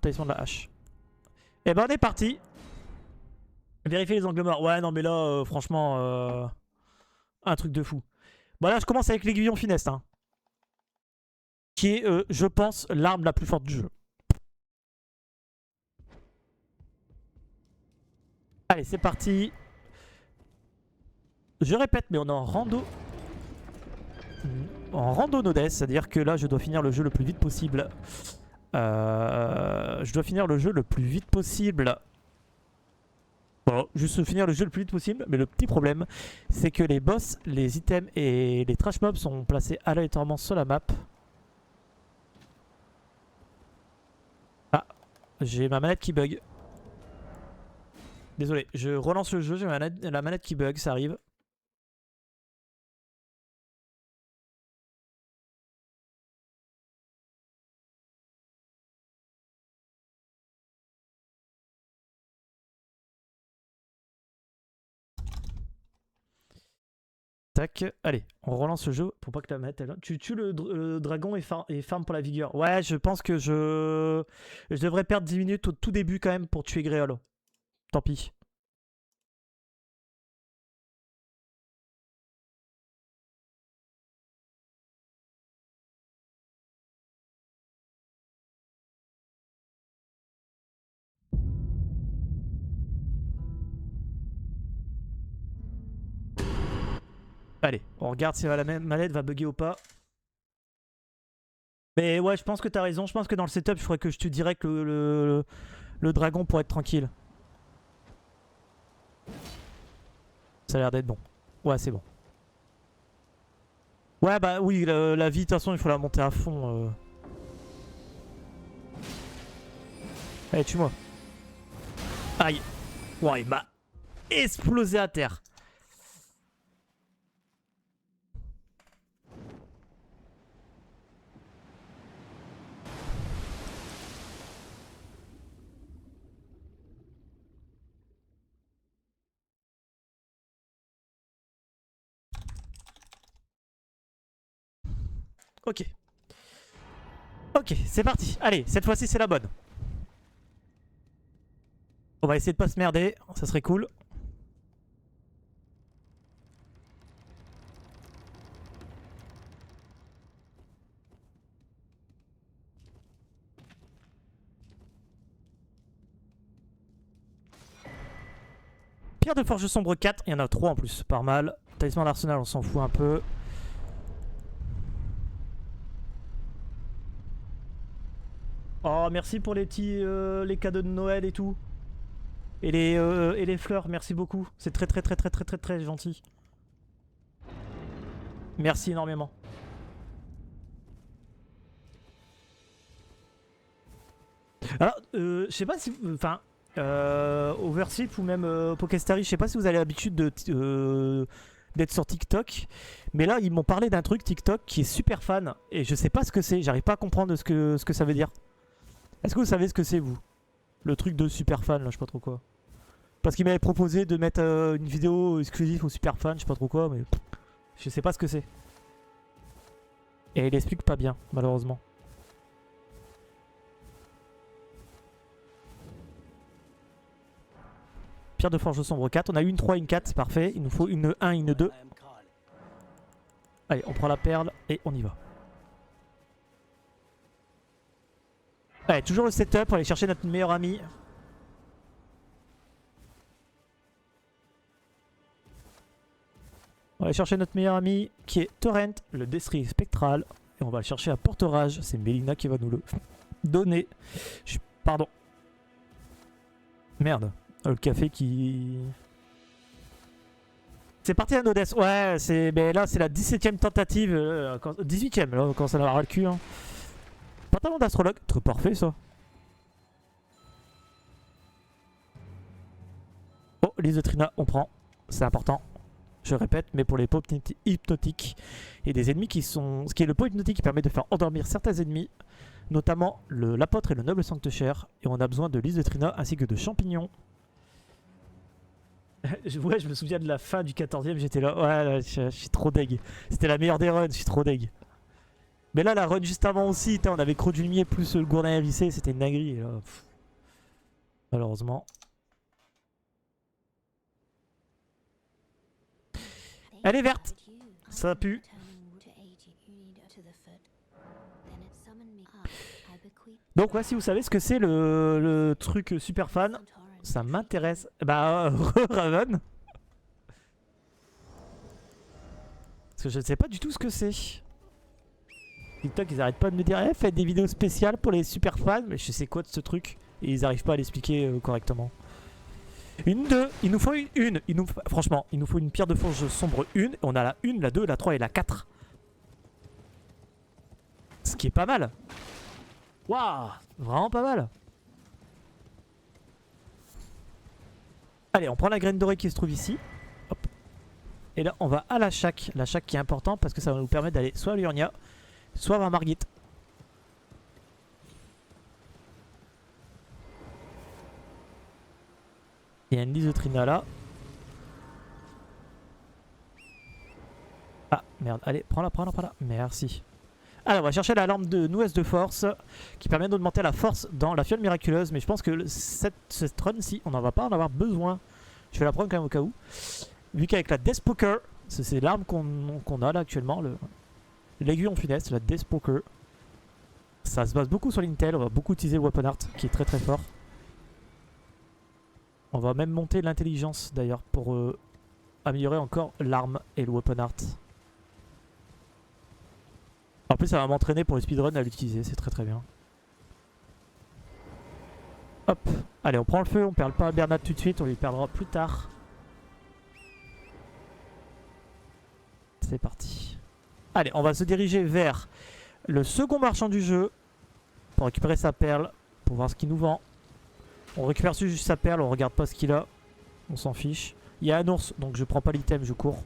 talisman de la hache. Et ben on est parti. Vérifier les angles morts. Ouais, non, mais là, franchement, un truc de fou. Bon, là, je commence avec l'aiguillon finesse, hein, qui est, je pense, l'arme la plus forte du jeu. Allez, c'est parti. Je répète, mais on est en rando. En rando nodesse, c'est-à-dire que là, je dois finir le jeu le plus vite possible. Je dois finir le jeu le plus vite possible. Bon, juste finir le jeu le plus vite possible, mais le petit problème, c'est que les boss, les items et les trash mobs sont placés aléatoirement sur la map. Ah, j'ai ma manette qui bug. Désolé, je relance le jeu, j'ai la manette qui bug, ça arrive. Tac, allez, on relance le jeu pour pas que la manette elle... Tu tues le dragon et farm pour la vigueur. Ouais, je pense que je devrais perdre 10 minutes au tout début quand même pour tuer Gréol. Tant pis. Allez, on regarde si la manette va bugger ou pas. Mais ouais, je pense que t'as raison. Je pense que dans le setup, il faudrait que je tue direct le dragon pour être tranquille. Ça a l'air d'être bon. Ouais, c'est bon. Ouais, bah oui, la vie, de toute façon, il faut la monter à fond. Allez, tue-moi. Aïe. Ouais, il m'a explosé à terre. Ok. Ok, c'est parti. Allez, cette fois-ci, c'est la bonne. On va essayer de pas se merder, ça serait cool. Pierre de forge sombre 4, il y en a 3 en plus, pas mal. Talisman d'arsenal, on s'en fout un peu. Oh, merci pour les petits les cadeaux de Noël et tout. Et les fleurs, merci beaucoup. C'est très gentil. Merci énormément. Alors, je sais pas si... Enfin, Oversleep ou même Pokestari, je sais pas si vous avez l'habitude d'être sur TikTok. Mais là, ils m'ont parlé d'un truc TikTok qui est super fan. Et je sais pas ce que c'est. J'arrive pas à comprendre ce que ça veut dire. Est-ce que vous savez ce que c'est, vous? Le truc de super fan, là, je sais pas trop quoi. Parce qu'il m'avait proposé de mettre une vidéo exclusive aux super fans, je sais pas trop quoi, mais je sais pas ce que c'est. Et il explique pas bien, malheureusement. Pierre de forge sombre 4, on a eu une 3 et une 4, c'est parfait. Il nous faut une 1 et une 2. Allez, on prend la perle et on y va. Allez, toujours le setup pour aller chercher notre meilleur ami. On va aller chercher notre meilleur ami qui est Torrent, le destrier spectral. Et on va le chercher à Porterage. C'est Mélina qui va nous le donner. Pardon. Merde. Le café qui... C'est parti à Nodès. Ouais, mais là c'est la 17ème tentative. 18ème, là, quand ça n'a le cul. Hein. Pantalon d'astrologue. Très parfait ça. Oh, liste de Trina, on prend. C'est important. Je répète, mais pour les pots hypnotiques et des ennemis qui sont... Ce qui est le pot hypnotique qui permet de faire endormir certains ennemis, notamment l'apôtre et le noble sanctuaire. Et on a besoin de liste de Trina ainsi que de champignons. Ouais, je me souviens de la fin du 14ème, j'étais là. Ouais, là, je suis trop deg. C'était la meilleure des runs, je suis trop deg. Mais là, la run juste avant aussi, on avait Croc du Limier plus le Gourdin hérissé, c'était une dinguerie. Et là, malheureusement. Elle est verte. Ça pue. Donc ouais, si vous savez ce que c'est le truc super fan, ça m'intéresse. Bah, Raven. Parce que je ne sais pas du tout ce que c'est. TikTok, ils arrêtent pas de me dire, faites des vidéos spéciales pour les super fans. Mais je sais quoi de ce truc. Et ils arrivent pas à l'expliquer correctement. Une 2, il nous faut une. Franchement, il nous faut une pierre de forge sombre 1. On a la 1, la 2, la 3 et la 4. Ce qui est pas mal. Waouh, vraiment pas mal. Allez, on prend la graine dorée qui se trouve ici. Hop. Et là, on va à la chaque. La chaque qui est important parce que ça va nous permettre d'aller soit à l'Urnia, soit vers Margit. Il y a une Lysotrina là. Ah, merde. Allez, prends-la. Merci. Alors, on va chercher la lampe de Nuez de force qui permet d'augmenter la force dans la fiole miraculeuse. Mais je pense que cette run-ci, on n'en va pas en avoir besoin. Je vais la prendre quand même au cas où. Vu qu'avec la Death Poker, c'est l'arme qu'on a là actuellement, l'aiguillon funeste, la Death Poker. Ça se base beaucoup sur l'Intel. On va beaucoup utiliser le Weapon Art qui est très très fort. On va même monter l'intelligence d'ailleurs pour améliorer encore l'arme et le Weapon Art. En plus, ça va m'entraîner pour les speedruns à l'utiliser, c'est très très bien. Hop, allez, on prend le feu, on perd pas Bernard tout de suite, on lui perdra plus tard. C'est parti. Allez, on va se diriger vers le second marchand du jeu pour récupérer sa perle, pour voir ce qu'il nous vend. On récupère juste sa perle, on regarde pas ce qu'il a, on s'en fiche. Il y a un ours, donc je prends pas l'item, je cours.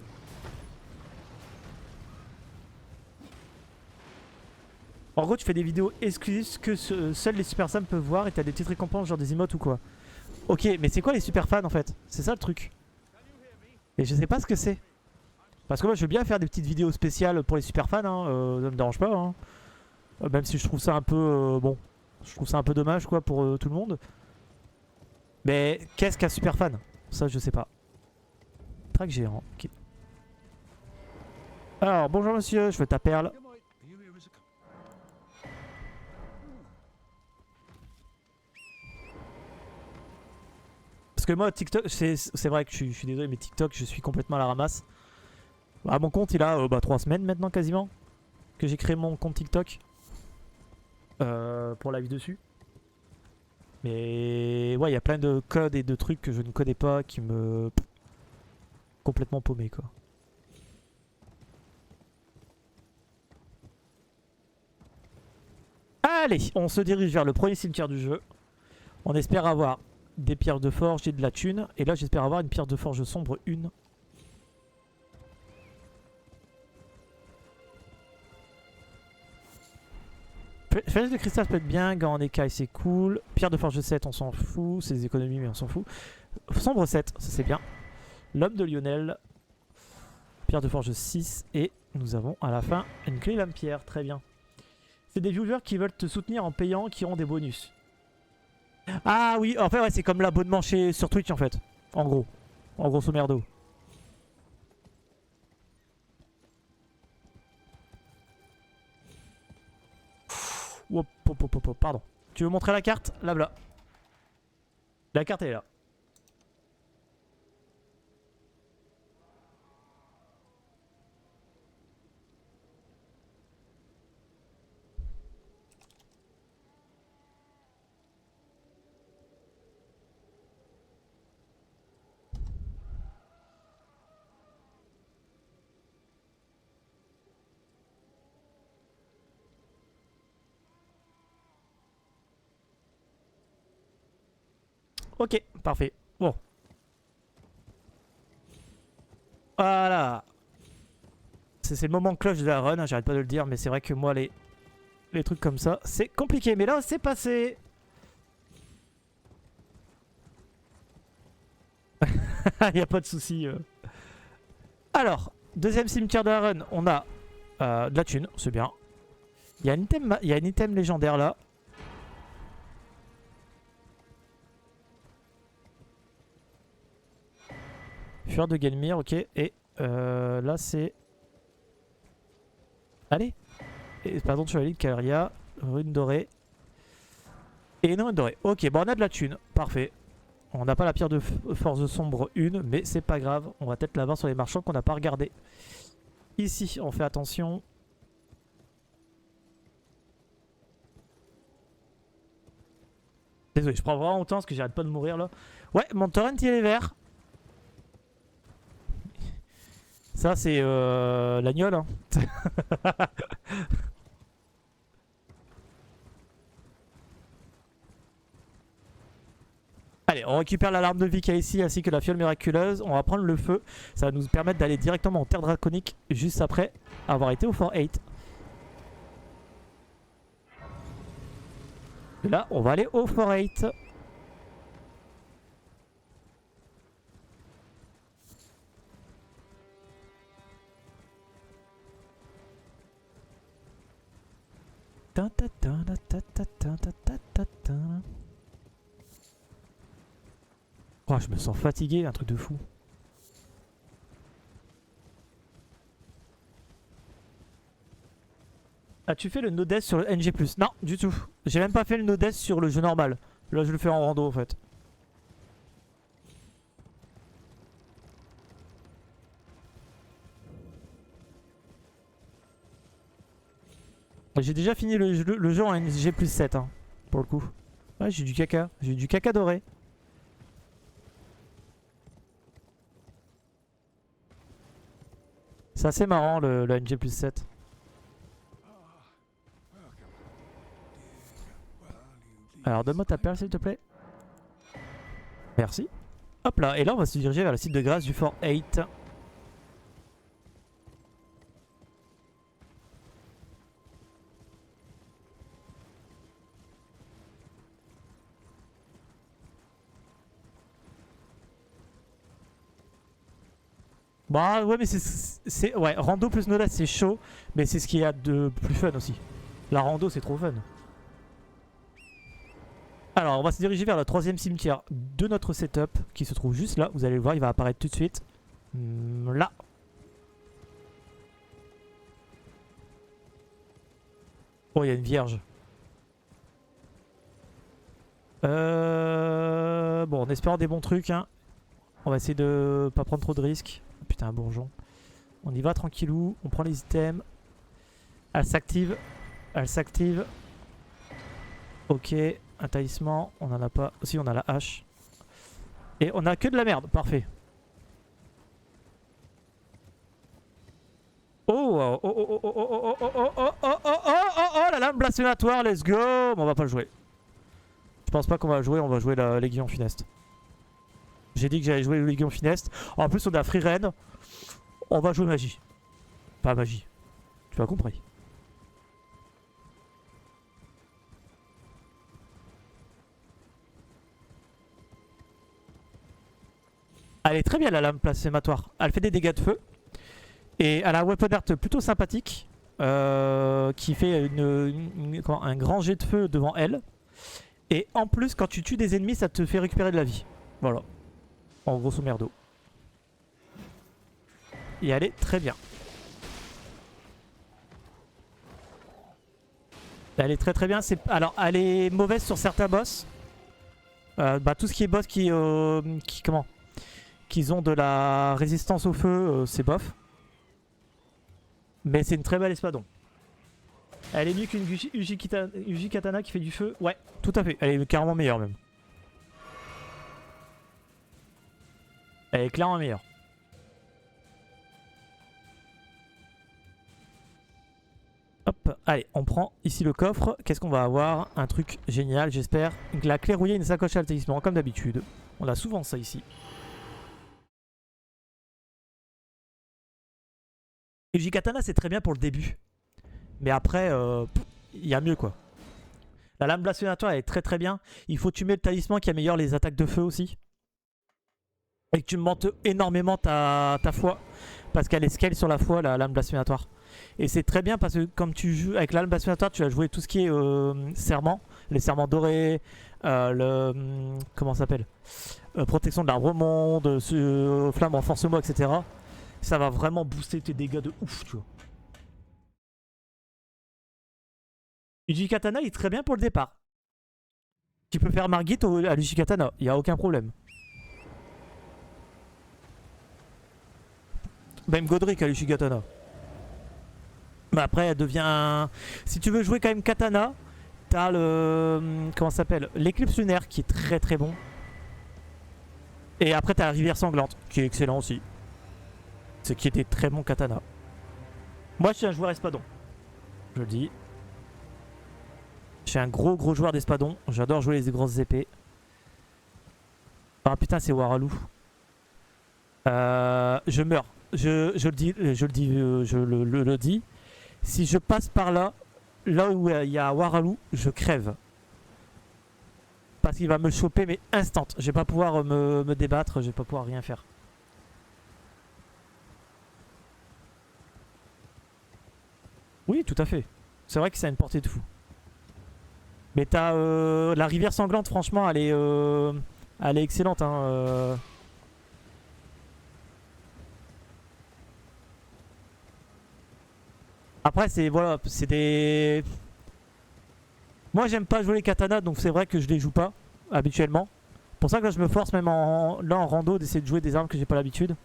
En gros, tu fais des vidéos exclusives que seuls les super fans peuvent voir et t'as des petites récompenses, genre des emotes ou quoi. Ok, mais c'est quoi les super fans en fait? C'est ça le truc. Et je sais pas ce que c'est. Parce que moi, je veux bien faire des petites vidéos spéciales pour les super fans, hein, ça me dérange pas. Hein. Même si je trouve ça un peu. Bon, je trouve ça un peu dommage quoi pour tout le monde. Mais qu'est-ce qu'un super fan? Ça, je sais pas. Track géant. Ok. Alors, bonjour monsieur, je veux ta perle. Parce que moi, TikTok, c'est vrai que je suis désolé, mais TikTok, je suis complètement à la ramasse. Bah, mon compte, il a 3 semaines maintenant quasiment que j'ai créé mon compte TikTok pour live dessus. Mais ouais, il y a plein de codes et de trucs que je ne connais pas qui me... complètement paumé quoi. Allez, on se dirige vers le premier cimetière du jeu. On espère avoir des pierres de forge et de la thune. Et là, j'espère avoir une pierre de forge sombre 1. Flèche de cristal peut être bien, gant en écaille c'est cool. Pierre de forge 7 on s'en fout, c'est des économies mais on s'en fout. Sombre 7, ça c'est bien. L'homme de Lionel. Pierre de forge 6 et nous avons à la fin une clé lame pierre, très bien. C'est des viewers qui veulent te soutenir en payant qui auront des bonus. Ah oui, en fait ouais, c'est comme l'abonnement sur Twitch en fait. En gros. En grosso merdo. Hop, pardon. Tu veux montrer la carte? Là, là. La carte elle est là. Ok, parfait. Bon. Voilà. C'est le moment cloche de la run, hein, j'arrête pas de le dire, mais c'est vrai que moi, les trucs comme ça, c'est compliqué. Mais là, c'est passé. Y a pas de souci. Alors, deuxième cimetière de la run, on a de la thune, c'est bien. Il y a un item légendaire là. Fureur de Gelmir, ok. Et là c'est... Allez. Et, pardon, chevalier de Caria. Rune dorée. Et une rune dorée. Ok, bon on a de la thune. Parfait. On n'a pas la pierre de force sombre 1, mais c'est pas grave. On va peut-être la voir sur les marchands qu'on n'a pas regardé. Ici, on fait attention. Désolé, je prends vraiment longtemps parce que j'arrête pas de mourir là. Ouais, mon torrent il est vert. Ça c'est l'agnole. Hein. Allez, on récupère l'alarme de vie qu'il y a ici ainsi que la fiole miraculeuse. On va prendre le feu. Ça va nous permettre d'aller directement en terre draconique juste après avoir été au Fort 8. Et là, on va aller au Fort 8. Oh, je me sens fatigué, un truc de fou. As-tu fait le no-death sur le NG+? Non, du tout. J'ai même pas fait le no-death sur le jeu normal. Là, je le fais en rando en fait. J'ai déjà fini le jeu en NG+7 hein, pour le coup. Ouais, j'ai du caca. J'ai du caca doré. C'est assez marrant le NG+7. Alors donne-moi ta perle s'il te plaît. Merci. Hop là, et là on va se diriger vers le site de grâce du Fort 8. Bah ouais mais c'est... Ouais, rando plus Noda c'est chaud, mais c'est ce qu'il y a de plus fun aussi. La rando c'est trop fun. Alors on va se diriger vers le 3ème cimetière de notre setup qui se trouve juste là. Vous allez le voir, il va apparaître tout de suite. Là. Oh, il y a une vierge. Bon, en espérant des bons trucs, hein. On va essayer de pas prendre trop de risques. Oh, putain, un bourgeon. On y va tranquillou, on prend les items. Elle s'active. Elle s'active. Ok, un talisman, on en a pas. Aussi, on a la hache. Et on a que de la merde, parfait. Oh, oh, oh, oh, oh, oh, oh, oh, oh, oh, oh, oh, oh, la lame blasphématoire, let's go. Bon, on va pas le jouer. Je pense pas qu'on va le jouer, on va jouer la Légion Funeste. J'ai dit que j'allais jouer le Légion Funeste. En plus, on a Free Ren. On va jouer magie. Pas magie. Tu as compris. Elle est très bien la lame blasphématoire. Elle fait des dégâts de feu. Et elle a un weapon art plutôt sympathique. Qui fait un grand jet de feu devant elle. Et en plus, quand tu tues des ennemis, ça te fait récupérer de la vie. Voilà. En grosso merdo. Et elle est très bien. Elle est très très bien. Alors, elle est mauvaise sur certains boss. Bah, tout ce qui est boss qui ont de la résistance au feu, c'est bof. Mais c'est une très belle espadon. Elle est mieux qu'une Uji Katana qui fait du feu. Ouais, tout à fait. Elle est carrément meilleure même. Elle est clairement meilleure. Hop, allez, on prend ici le coffre. Qu'est-ce qu'on va avoir? Un truc génial, j'espère. La clé rouillée, une sacoche à talisman, comme d'habitude. On a souvent ça ici. Uji Katana, c'est très bien pour le début. Mais après, il y a mieux quoi. La lame blasphématoire, elle est très très bien. Il faut tuer le talisman qui améliore les attaques de feu aussi. Et que tu montes énormément ta foi. Parce qu'elle est scale sur la foi, la lame blasphématoire. Et c'est très bien parce que comme tu joues avec la lame blasphématoire, tu vas jouer tout ce qui est serment, les serments dorés, comment ça s'appelle, protection de l'arbre monde, flamme renforce-moi, etc. Ça va vraiment booster tes dégâts de ouf, tu vois. Ujikatana il est très bien pour le départ. Tu peux faire Margit à l'Ujikatana, il n'y a aucun problème. Même Godric à l'Ujikatana. Mais après, elle devient. Si tu veux jouer quand même Katana, t'as le. Comment ça s'appelle, l'éclipse lunaire qui est très très bon. Et après, t'as la rivière sanglante qui est excellent aussi. Ce qui est des très bons Katana. Moi, je suis un joueur espadon. Je le dis. Je suis un gros joueur d'espadon. J'adore jouer les grosses épées. Ah putain, c'est Waraloo. Je meurs. Je le dis. Si je passe par là, là où il y a Waraloo, je crève. Parce qu'il va me choper, mais instant. Je vais pas pouvoir me débattre, je vais pas pouvoir rien faire. Oui, tout à fait. C'est vrai que ça a une portée de fou. Mais t'as la rivière sanglante, franchement, elle est excellente. Hein, Après, voilà, c'est des. Moi, j'aime pas jouer les katanas, donc c'est vrai que je les joue pas habituellement. Pour ça que là, je me force même là en rando d'essayer de jouer des armes que j'ai pas l'habitude.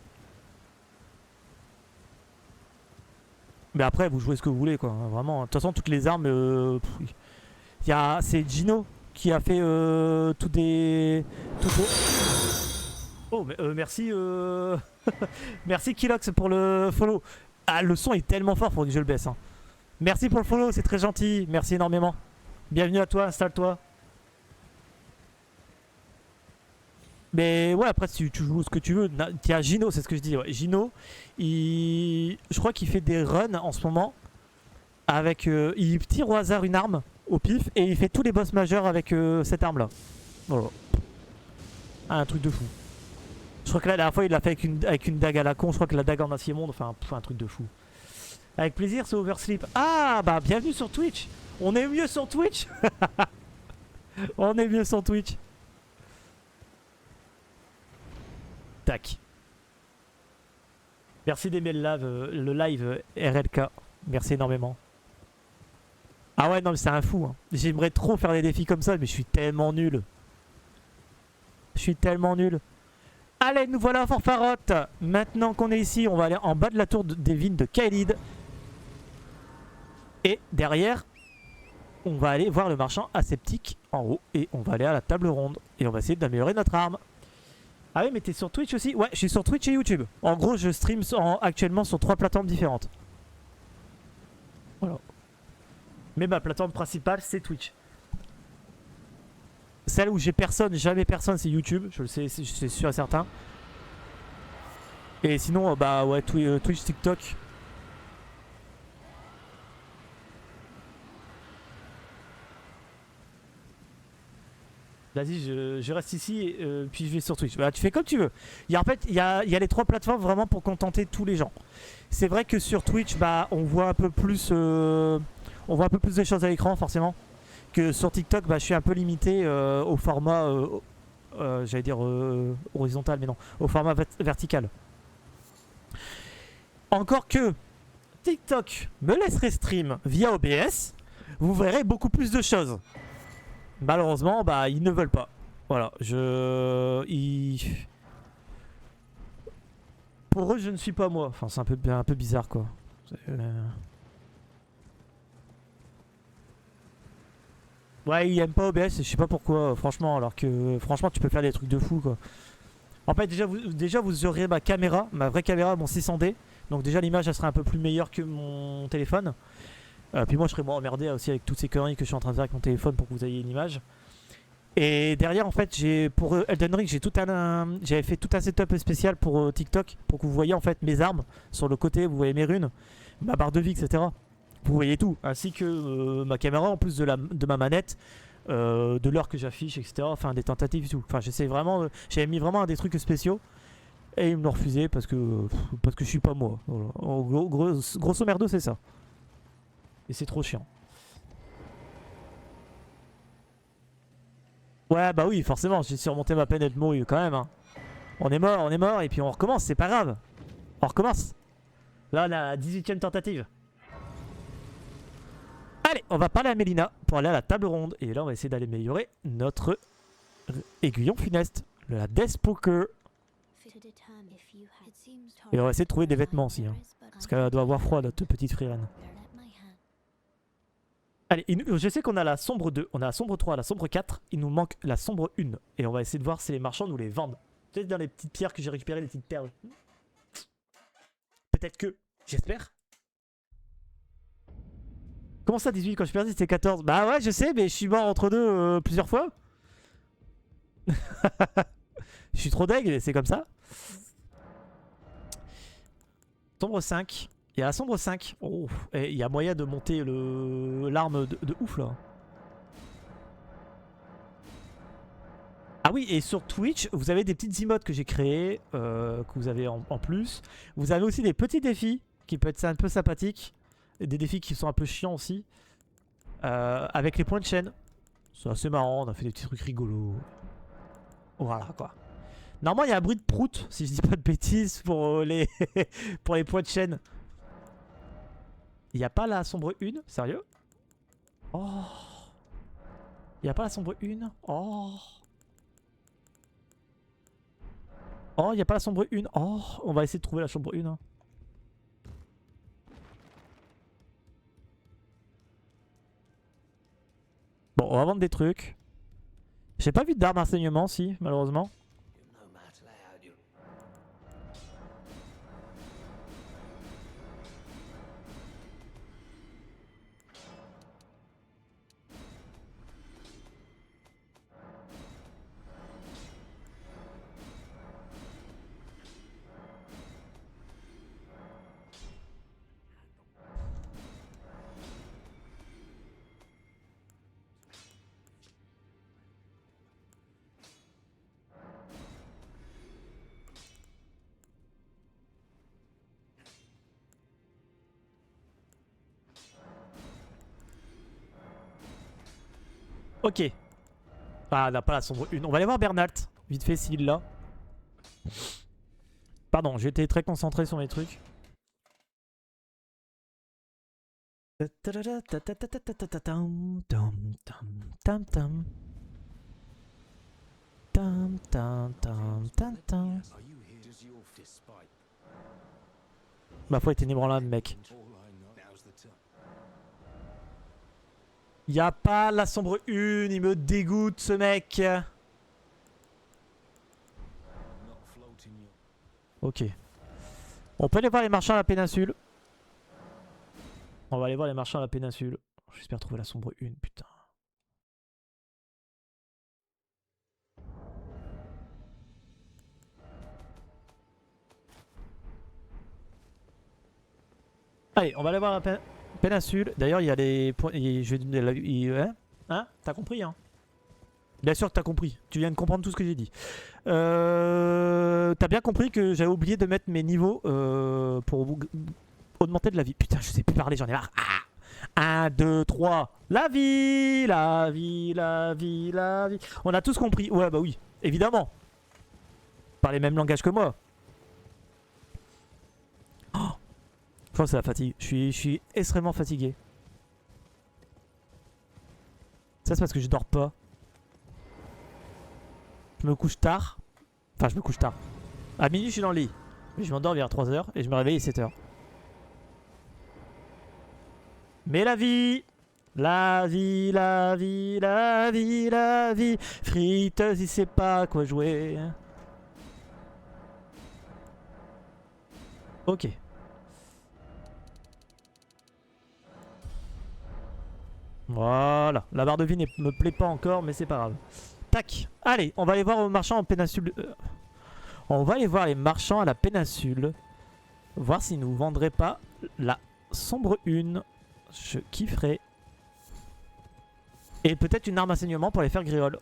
Mais après, vous jouez ce que vous voulez, quoi. Vraiment. De toute façon, toutes les armes, c'est Gino qui a fait tout des. Oh, mais, merci, merci Kilox pour le follow. Ah, le son est tellement fort, faut que je le baisse. Hein. Merci pour le follow, c'est très gentil. Merci énormément. Bienvenue à toi, installe-toi. Mais ouais, après, si tu joues ce que tu veux, il y a Gino, c'est ce que je dis. Ouais. Gino, je crois qu'il fait des runs en ce moment. Avec, il tire au hasard une arme au pif et il fait tous les boss majeurs avec cette arme-là. Voilà. Ah, un truc de fou. Je crois que la dernière fois, il l'a fait avec une dague à la con. Je crois que la dague en acier monde, enfin, un truc de fou. Avec plaisir, c'est Oversleep. Ah, bah, bienvenue sur Twitch. On est mieux sur Twitch. On est mieux sur Twitch. Tac. Merci d'aimer le live RLK. Merci énormément. Ah ouais, non, mais c'est un fou. Hein. J'aimerais trop faire des défis comme ça, mais je suis tellement nul. Je suis tellement nul. Allez, nous voilà, Fanfarotte. Maintenant qu'on est ici, on va aller en bas de la tour des vignes de Kaelid. Et derrière, on va aller voir le marchand aseptique en haut. Et on va aller à la table ronde. Et on va essayer d'améliorer notre arme. Ah oui, mais t'es sur Twitch aussi? Ouais, je suis sur Twitch et YouTube. En gros, je stream actuellement sur 3 plateformes différentes. Voilà. Mais ma plateforme principale, c'est Twitch. Celle où j'ai jamais personne, c'est YouTube. Je le sais, c'est sûr et certain. Et sinon, bah ouais, Twitch, TikTok. Vas-y, je reste ici, puis je vais sur Twitch. Bah, tu fais comme tu veux. En fait, il y a les 3 plateformes vraiment pour contenter tous les gens. C'est vrai que sur Twitch, bah, on voit un peu plus de choses à l'écran, forcément. Que sur TikTok, bah, je suis un peu limité au format, j'allais dire horizontal, mais non, au format vertical. Encore que TikTok me laisserait stream via OBS, vous verrez beaucoup plus de choses. Malheureusement, bah, ils ne veulent pas. Voilà, pour eux, je ne suis pas moi. Enfin, c'est un peu bizarre, quoi. Ouais, ils aiment pas OBS, je sais pas pourquoi, franchement, alors que franchement, tu peux faire des trucs de fou, quoi. En fait, déjà vous aurez ma caméra, ma vraie caméra, mon 600D. Donc déjà, l'image, elle serait un peu plus meilleure que mon téléphone. Puis moi, je serais moins emmerdé aussi avec toutes ces conneries que je suis en train de faire avec mon téléphone pour que vous ayez une image. Et derrière, en fait, pour Elden Ring, j'avais fait tout un setup spécial pour TikTok, pour que vous voyez en fait mes armes sur le côté, vous voyez mes runes, ma barre de vie, etc. Vous voyez tout, ainsi que ma caméra en plus de ma manette, de l'heure que j'affiche, etc. Enfin, des tentatives et tout. Enfin, j'avais mis vraiment des trucs spéciaux. Et ils me l'ont refusé parce que je suis pas moi. Voilà. Grosso merdo, c'est ça. Et c'est trop chiant. Ouais, bah oui, forcément, j'ai surmonté ma peine d'être mouru quand même. Hein. On est mort, et puis on recommence, c'est pas grave. On recommence. Là, on a la 18ème tentative. Allez, on va parler à Mélina pour aller à la table ronde. Et là, on va essayer d'aller améliorer notre aiguillon funeste. La Death Poker. Et on va essayer de trouver des vêtements aussi. Hein, parce qu'elle doit avoir froid, notre petite frérine. Allez, je sais qu'on a la sombre 2, on a la sombre 3, la sombre 4. Il nous manque la sombre 1. Et on va essayer de voir si les marchands nous les vendent. Peut-être dans les petites pierres que j'ai récupérées, les petites perles. Peut-être que. J'espère. Comment ça 18 quand je perds c'était 14? Bah ouais je sais mais je suis mort entre deux plusieurs fois. Je suis trop deg, c'est comme ça. Sombre 5. Il y a la sombre 5. Oh, et il y a moyen de monter l'arme de ouf là. Ah oui, et sur Twitch, vous avez des petites emotes que j'ai créées, que vous avez en plus. Vous avez aussi des petits défis qui peuvent être un peu sympathiques. Et des défis qui sont un peu chiants aussi. Avec les points de chaîne. C'est assez marrant, on a fait des petits trucs rigolos. Voilà quoi. Normalement, il y a un bruit de prout, si je dis pas de bêtises, pour les, pour les points de chaîne. Il n'y a pas la sombre 1? Sérieux? Oh. Il n'y a pas la sombre 1? Oh. Oh, il n'y a pas la sombre 1. Oh, on va essayer de trouver la sombre 1. Hein. Bon, on va vendre des trucs. J'ai pas vu d'armes renseignement, si, malheureusement. Ok. Ah, on n'a pas la sombre 1. On va aller voir Bernalt. Vite fait, s'il est là. Pardon, j'étais très concentré sur mes trucs. Ma foi est inébranlable, mec. Y'a pas la sombre 1, il me dégoûte ce mec. Ok. On peut aller voir les marchands à la péninsule. On va aller voir les marchands à la péninsule. J'espère trouver la sombre 1, putain. Allez, on va aller voir la péninsule. D'ailleurs, il y a les points. Hein? T'as compris, hein? Bien sûr que t'as compris. Tu viens de comprendre tout ce que j'ai dit. T'as bien compris que j'avais oublié de mettre mes niveaux pour augmenter de la vie. Putain, je sais plus parler, j'en ai marre. Ah 1, 2, 3. La vie, la vie, la vie, la vie. On a tous compris. Ouais, bah oui, évidemment. Par les mêmes langages que moi. Oh, je pense que c'est la fatigue. Je suis extrêmement fatigué. Ça, c'est parce que je dors pas. Je me couche tard. Enfin, je me couche tard. À minuit, je suis dans le lit. Mais je m'endors vers 3h et je me réveille à 7h. Mais la vie, la vie, la vie, la vie, la vie. Friteuse, il sait pas quoi jouer. Ok. Voilà. La barre de vie ne me plaît pas encore, mais c'est pas grave. Tac. Allez, on va aller voir aux marchands en péninsule. On va aller voir les marchands à la péninsule. Voir s'ils nous vendraient pas la sombre 1. Je kifferais. Et peut-être une arme à saignement pour les faire griole.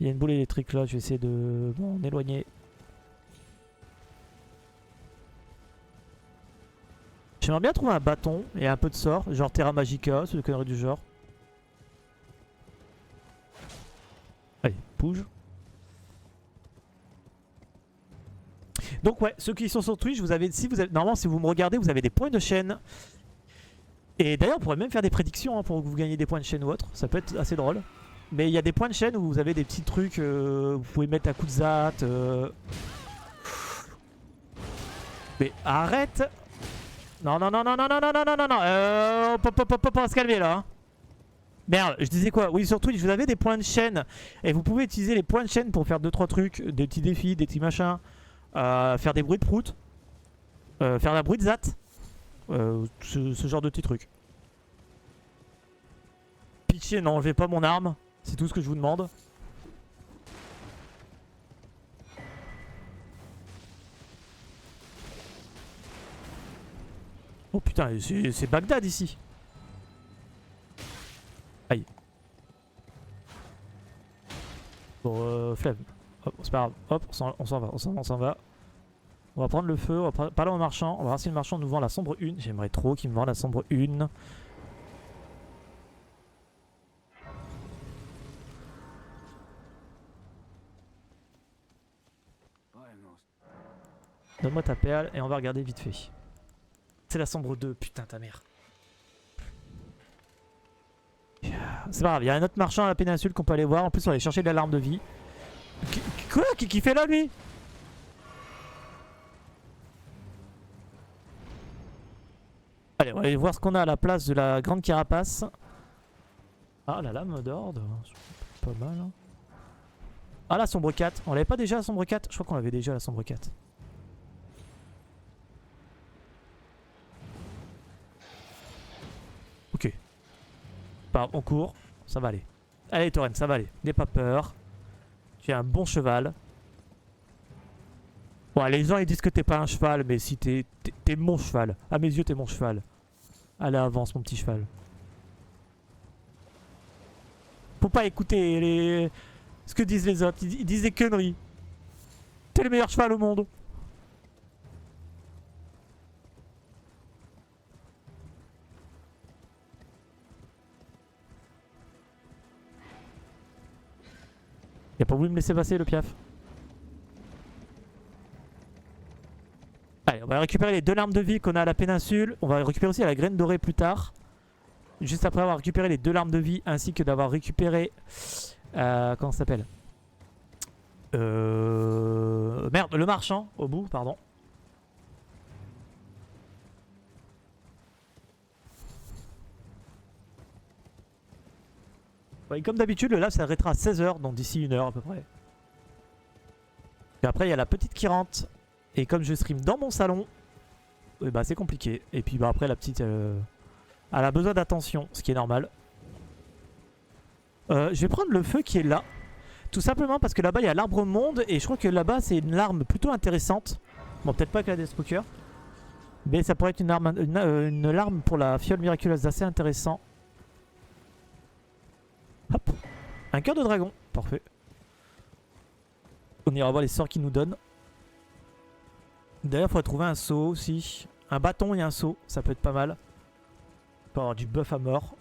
Il y a une boule électrique là, je vais essayer de m'en éloigner. J'aimerais bien trouver un bâton et un peu de sort, genre Terra Magica, c'est des conneries du genre. Allez, bouge. Donc ouais, ceux qui sont sur Twitch, vous avez, normalement si vous me regardez, vous avez des points de chaîne. Et d'ailleurs, on pourrait même faire des prédictions hein, pour que vous gagniez des points de chaîne ou autre. Ça peut être assez drôle. Mais il y a des points de chaîne où vous avez des petits trucs, vous pouvez mettre un coup de zat. Mais arrête! Non, non, non, non, non, non, non, non, non, non, non, on va se calmer là. Hein. Merde, je disais quoi? Oui, sur Twitch, vous avez des points de chaîne. Et vous pouvez utiliser les points de chaîne pour faire 2-3 trucs, des petits défis, des petits machins. Faire des bruits de prout. Faire la bruit de zat. Ce genre de petits trucs. Pitié, n'enlevez pas mon arme. C'est tout ce que je vous demande. Oh putain, c'est Bagdad ici. Aïe. Bon, flemme. Hop, c'est pas grave. Hop, on s'en va, on s'en va. On va prendre le feu, on va parler au marchand. On va voir si le marchand nous vend la sombre 1. J'aimerais trop qu'il me vende la sombre 1. Donne-moi ta perle et on va regarder vite fait. C'est la sombre 2, putain ta mère. C'est pas grave, il y a un autre marchand à la péninsule qu'on peut aller voir. En plus, on va aller chercher de l'alarme de vie. Quoi? Qui fait là, lui? Allez, on va aller voir ce qu'on a à la place de la grande carapace. Ah, la lame d'ordre. Pas mal. Hein. Ah, la sombre 4. On l'avait pas déjà la sombre 4? Je crois qu'on l'avait déjà la sombre 4. Ok. Bah, on court. Ça va aller. Allez, Torren, ça va aller. N'aie pas peur. Tu es un bon cheval. Bon, les gens ils disent que t'es pas un cheval, mais si t'es mon cheval. À mes yeux, t'es mon cheval. Allez, avance, mon petit cheval. Faut pas écouter ce que disent les autres. Ils disent des conneries. T'es le meilleur cheval au monde. Il a pas voulu me laisser passer le piaf. Allez, on va récupérer les 2 larmes de vie qu'on a à la péninsule. On va récupérer aussi la graine dorée plus tard. Juste après avoir récupéré les 2 larmes de vie ainsi que d'avoir récupéré... comment ça s'appelle Merde, le marchand au bout, pardon. Ouais, comme d'habitude, le live s'arrêtera à 16h, donc d'ici 1 heure à peu près. Et après, il y a la petite qui rentre. Et comme je stream dans mon salon, bah, c'est compliqué. Et puis bah, après, la petite, elle a besoin d'attention, ce qui est normal. Je vais prendre le feu qui est là. Tout simplement parce que là-bas, il y a l'arbre monde. Et je crois que là-bas, c'est une larme plutôt intéressante. Bon, peut-être pas avec la Deathspoker. Mais ça pourrait être une larme pour la fiole miraculeuse assez intéressant. Hop. Un cœur de dragon. Parfait. On ira voir les sorts qu'il nous donne. D'ailleurs, il faudrait trouver un seau aussi. Un bâton et un seau. Ça peut être pas mal. On peut avoir du buff à mort.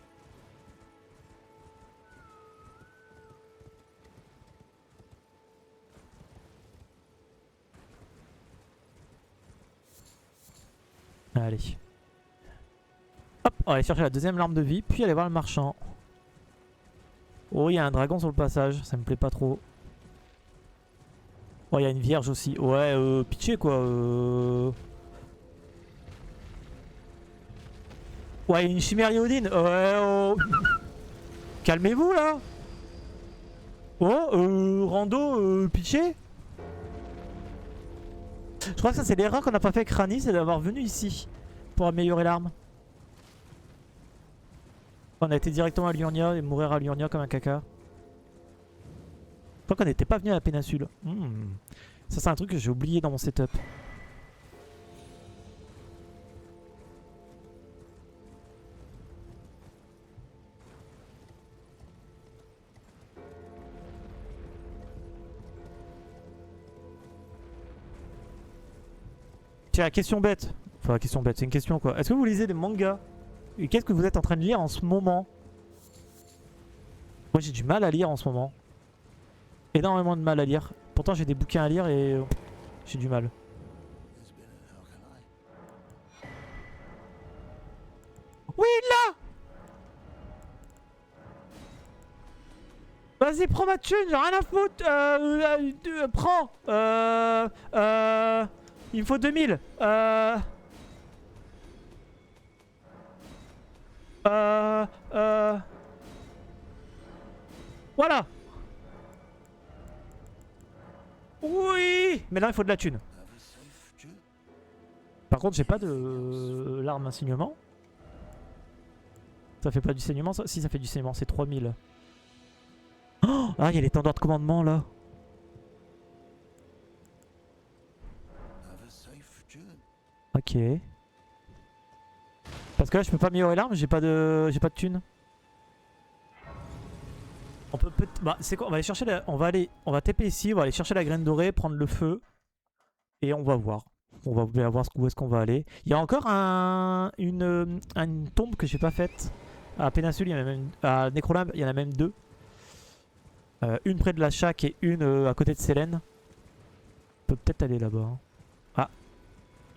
Allez. Hop, on va aller chercher la deuxième larme de vie. Puis aller voir le marchand. Oh, il y a un dragon sur le passage. Ça me plaît pas trop. Oh, il y a une vierge aussi. Ouais, pitché quoi. Ouais, une chimère iodine. Ouais, oh. Calmez-vous là. Oh, rando, pitché. Je crois que ça c'est l'erreur qu'on n'a pas fait avec Rani, c'est d'avoir venu ici pour améliorer l'arme. On a été directement à Liurnia et mourir à Liurnia comme un caca. Je crois qu'on n'était pas venu à la péninsule. Ça c'est un truc que j'ai oublié dans mon setup. Tiens, question bête. Enfin, question bête, c'est une question quoi. Est-ce que vous lisez des mangas? Et qu'est-ce que vous êtes en train de lire en ce moment? Moi j'ai du mal à lire en ce moment. Énormément de mal à lire. Pourtant j'ai des bouquins à lire et j'ai du mal. Oui là. Vas-y prends ma thune, j'ai rien à foutre. Prends. Il me faut 2000. Voilà. Oui. Mais là il faut de la thune. Par contre j'ai pas de l'arme à saignement. Ça fait pas du saignement ça? Si ça fait du saignement, c'est 3000. Oh, ah il y a les tendoirs de commandement là. Ok. Parce que là je peux pas améliorer l'arme, j'ai pas de thune. On peut bah c'est quoi? On va aller chercher on va TP ici, on va aller chercher la graine dorée, prendre le feu et on va voir. On va bien voir où est-ce qu'on va aller. Il y a encore une tombe que j'ai pas faite. À Péninsule, il y en a même, à Necrolab, il y en a même deux. Une près de la Shack et une à côté de Selene. On peut peut-être aller là-bas. Hein. Ah,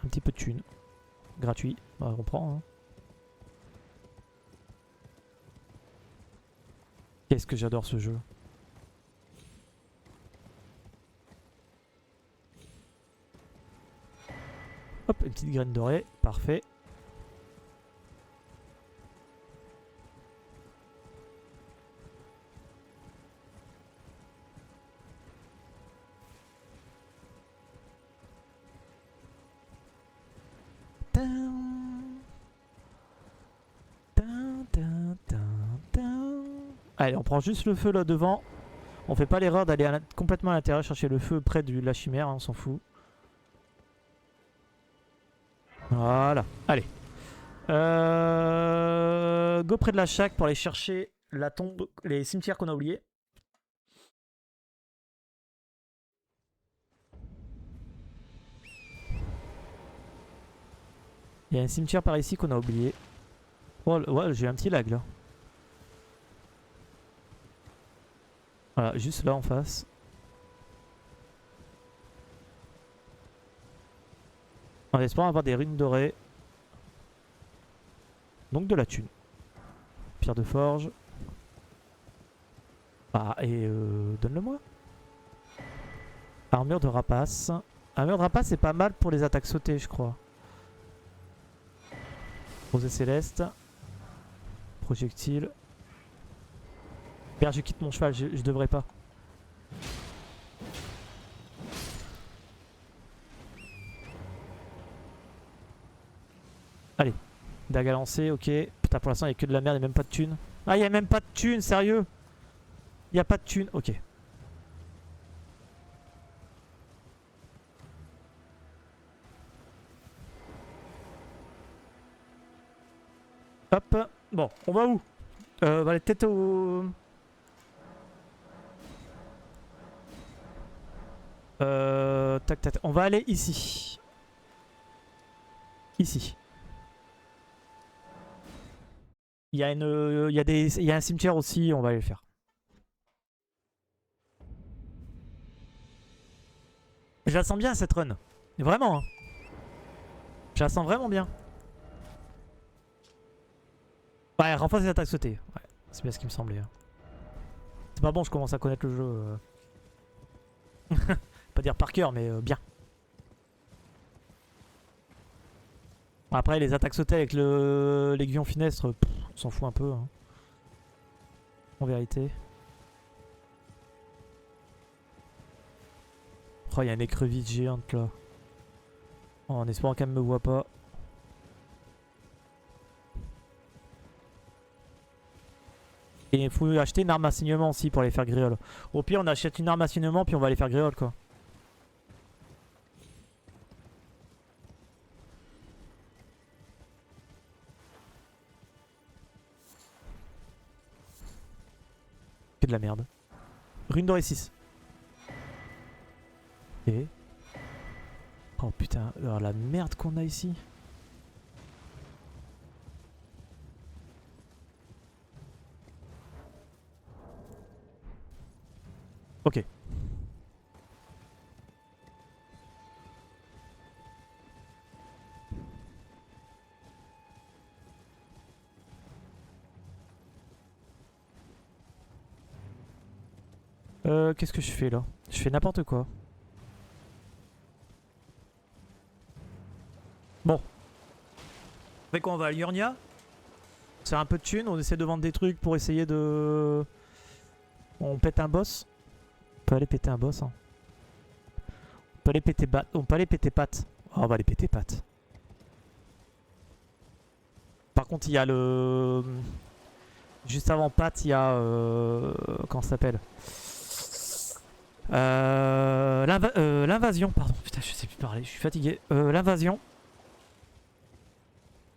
un petit peu de thune. Gratuit, bah, on prend. Hein. Qu'est-ce que j'adore ce jeu. Hop, une petite graine dorée, parfait. Allez, on prend juste le feu là devant. On fait pas l'erreur d'aller complètement à l'intérieur chercher le feu près de la chimère, hein, on s'en fout. Voilà, allez. Go près de la Shack pour aller chercher la tombe, les cimetières qu'on a oubliés. Il y a un cimetière par ici qu'on a oublié. Oh, ouais, j'ai un petit lag là. Voilà, juste là en face. En espérant avoir des runes dorées. Donc de la thune. Pierre de forge. Ah, et donne-le-moi. Armure de rapace. Armure de rapace, c'est pas mal pour les attaques sautées, je crois. Rosée céleste. Projectile. Merde, je quitte mon cheval, je devrais pas. Allez. Dague à lancer, ok. Putain, pour l'instant, il n'y a que de la merde, il n'y a même pas de thune. Ah, il n'y a même pas de thune, sérieux? Il n'y a pas de thune, ok. Hop. Bon, on va où? On va aller peut-être au... Tac, tac. On va aller ici. Ici. Il y a il y a un cimetière aussi, on va aller le faire. Je la sens bien cette run. Vraiment. Hein. Je la sens vraiment bien. Ouais, renforce les attaques sautées. Ouais, c'est bien ce qui me semblait. Hein. C'est pas bon, je commence à connaître le jeu. Pas dire par cœur, mais bien. Après, les attaques sautées avec l'aiguillon finestre, on s'en fout un peu. Hein. En vérité. Oh, il y a une écrevisse géante là. Oh, en espérant qu'elle me voit pas. Et il faut acheter une arme à saignement aussi pour les faire gréole. Au pire, on achète une arme à saignement puis on va les faire gréole quoi. C'est de la merde. Rune dorée 6. Ok. Oh putain, alors la merde qu'on a ici. Ok. Qu'est-ce que je fais là? Je fais n'importe quoi. Bon. On fait quoi? On va à Liurnia? C'est un peu de thunes, on essaie de vendre des trucs pour essayer de... On pète un boss. On peut aller péter un boss, hein. On peut aller péter on peut aller péter pattes. Oh, on va aller péter pattes. Par contre, il y a le... Juste avant Pat, il y a... Comment ça s'appelle? L'invasion, pardon. Putain, je sais plus parler, je suis fatigué. L'invasion.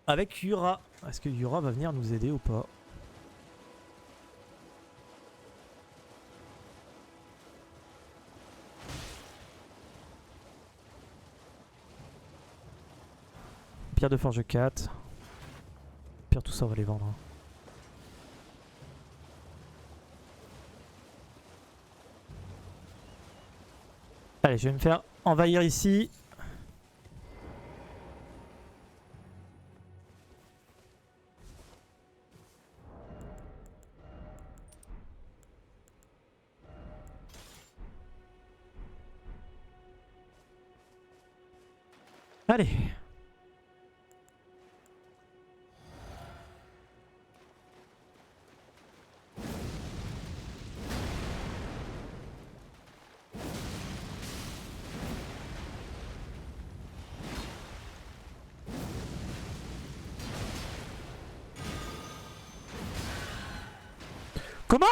Avec Yura. Est-ce que Yura va venir nous aider ou pas? Pierre de forge 4. Pierre, tout ça, on va les vendre, hein. Allez, je vais me faire envahir ici. Allez. Comment?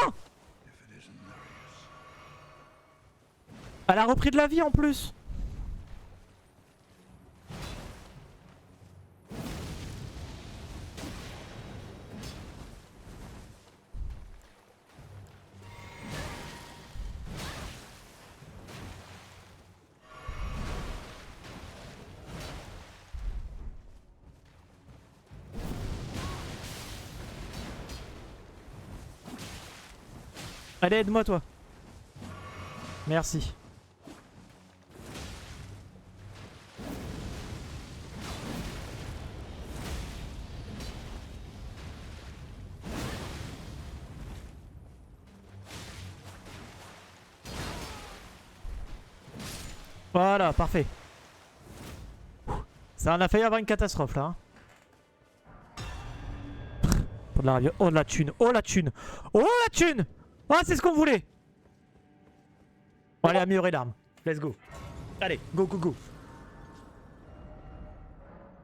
Elle a repris de la vie en plus. Allez, aide-moi toi. Merci. Voilà, parfait. Ça en a failli avoir une catastrophe là, hein. Pour de la radio. Oh la thune, oh la thune, oh la thune. Ah, c'est ce qu'on voulait. Bon, allez, améliorer l'arme. Let's go. Allez, go, go, go.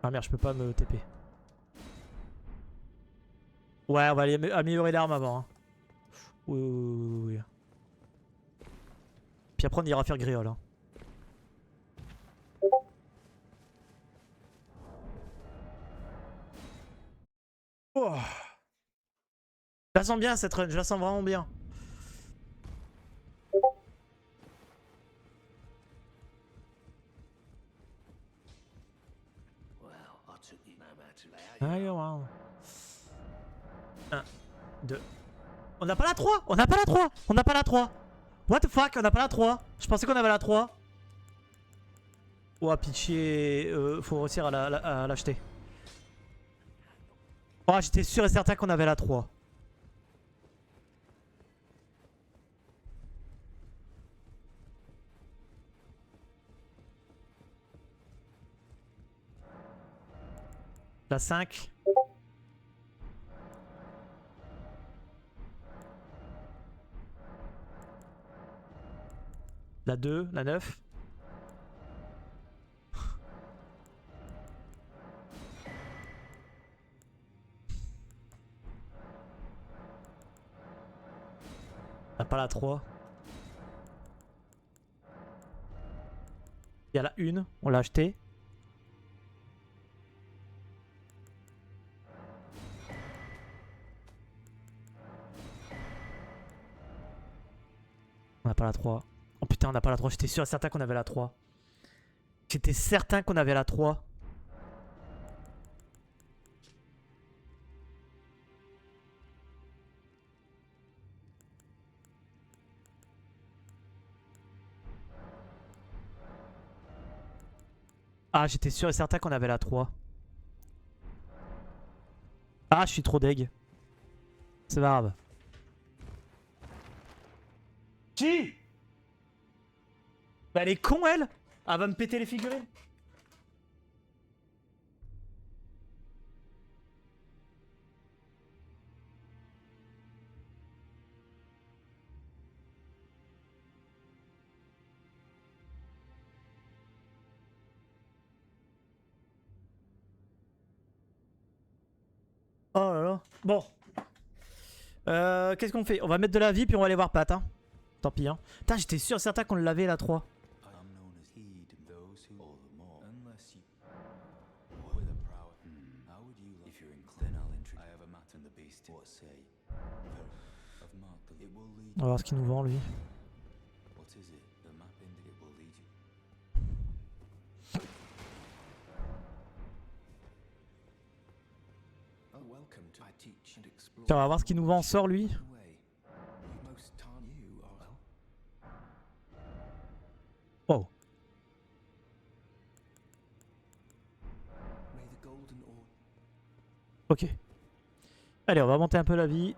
Ah merde, je peux pas me TP. Ouais, on va aller améliorer l'arme avant, hein. Oui, oui, oui, oui, oui. Puis après, on ira faire Gréole, hein. Oh. Je la sens bien cette run, je la sens vraiment bien. Allez, 1, 2. On n'a pas la 3. On n'a pas la 3. On n'a pas la 3. What the fuck, on n'a pas la 3. Je pensais qu'on avait la 3. Oh, pitié. Faut réussir à l'acheter. Oh, j'étais sûr et certain qu'on avait la 3. La 5. La 2, la 9. On n'a pas la 3. Il y a la 1, on l'a acheté. On n'a pas la 3. Oh putain, on n'a pas la 3. J'étais sûr et certain qu'on avait la 3. J'étais certain qu'on avait la 3. Ah, j'étais sûr et certain qu'on avait la 3. Ah, je suis trop deg. C'est pas grave. Qui? Bah elle est con elle. Elle va me péter les figurines. Oh là là. Bon. Qu'est-ce qu'on fait? On va mettre de la vie puis on va aller voir Pat. Hein. Tant pis. Hein. Putain, j'étais sûr et certain qu'on l'avait la 3. On va voir ce qu'il nous vend lui. Tiens, on va voir ce qu'il nous vend en sort lui. Oh. Ok. Allez, on va monter un peu la vie.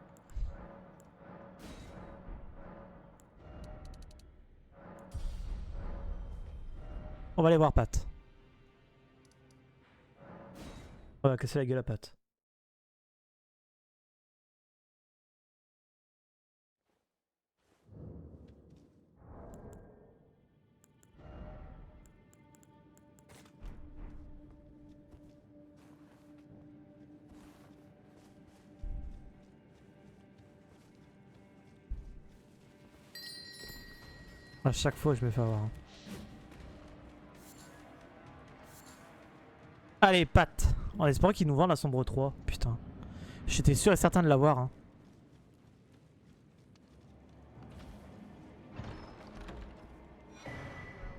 On va aller voir Pat. On va casser la gueule à Pat. À chaque fois, je me fais avoir. Hein. Allez, Pat. En espérant qu'il nous vend la sombre 3. Putain. J'étais sûr et certain de l'avoir. Hein.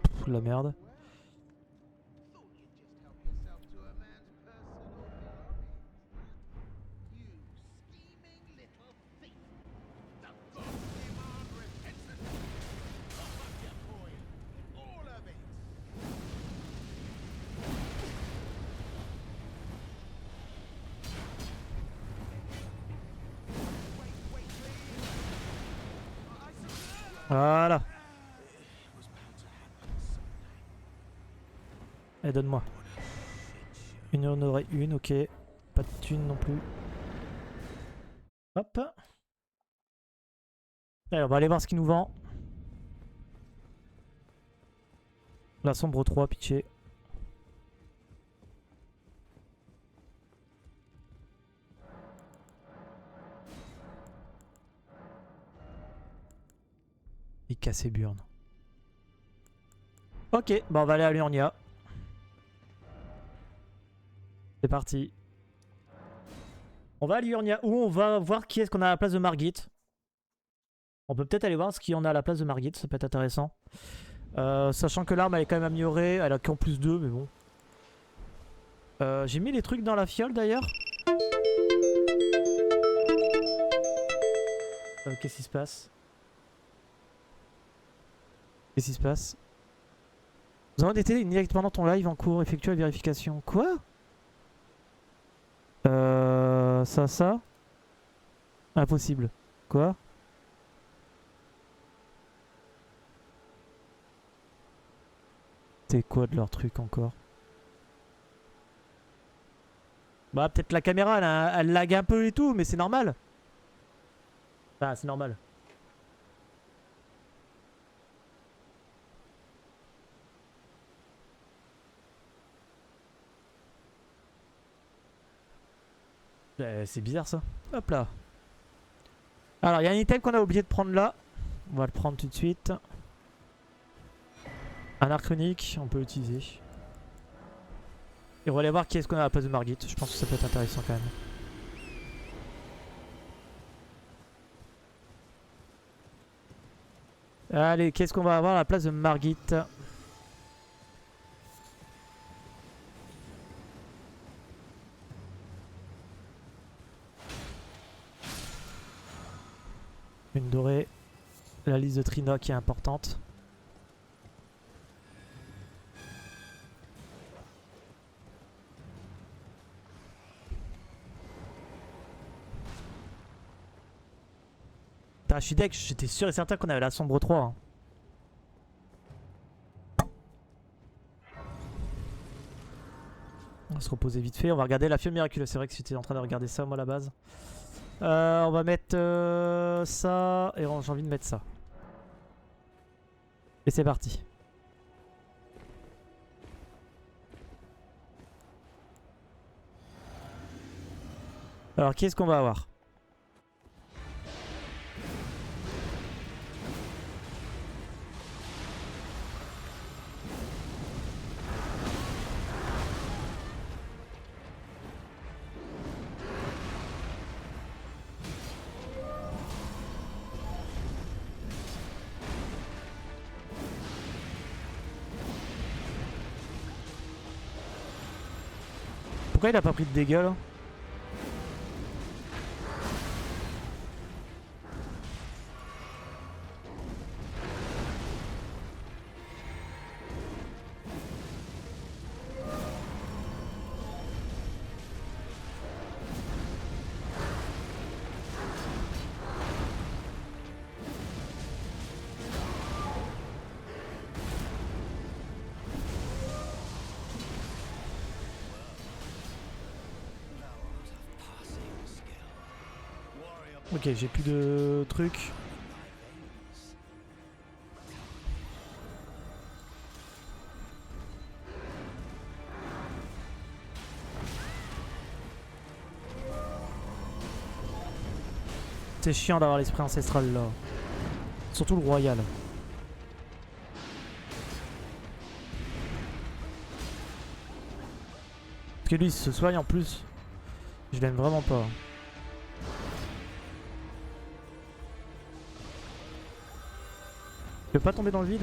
Pff, la merde. Voilà. Allez, donne-moi. Une honorée, une, ok. Pas de thune non plus. Hop. Allez, on va aller voir ce qu'il nous vend. La sombre 3, pitié. Il casse ses burnes. Ok, bah on va aller à Liurnia. C'est parti. On va à Liurnia où on va voir qui est-ce qu'on a à la place de Margit. On peut peut-être aller voir ce qu'il y en a à la place de Margit, ça peut être intéressant. Sachant que l'arme elle est quand même améliorée, elle a qu'en plus 2 mais bon. J'ai mis les trucs dans la fiole d'ailleurs. Qu'est-ce qui se passe? Qu'est-ce qui se passe? Nous avons été directement dans ton live en cours, effectue la vérification. Quoi? Ça? Impossible. Quoi? C'est quoi de leur truc encore? Bah peut-être la caméra elle lag un peu et tout, mais c'est normal. Ah c'est normal. C'est bizarre ça. Hop là. Alors il y a un item qu'on a oublié de prendre là. On va le prendre tout de suite. Un arc unique, on peut l'utiliser. Et on va aller voir qui est-ce qu'on a à la place de Margit. Je pense que ça peut être intéressant quand même. Allez, qu'est-ce qu'on va avoir à la place de Margit? Une dorée. La liste de Trina qui est importante. Putain, je suis deck, j'étais sûr et certain qu'on avait la sombre 3. Hein. On va se reposer vite fait. On va regarder la fiole miraculeuse. C'est vrai que j'étais en train de regarder ça moi à la base. On va mettre ça. Et j'ai envie de mettre ça. Et c'est parti. Alors qu'est-ce qu'on va avoir? Pourquoi il a pas pris de dégâts là? Ok, j'ai plus de trucs. C'est chiant d'avoir l'esprit ancestral là. Surtout le royal. Parce que lui il se soigne en plus. Je l'aime vraiment pas. Je peux pas tomber dans le vide?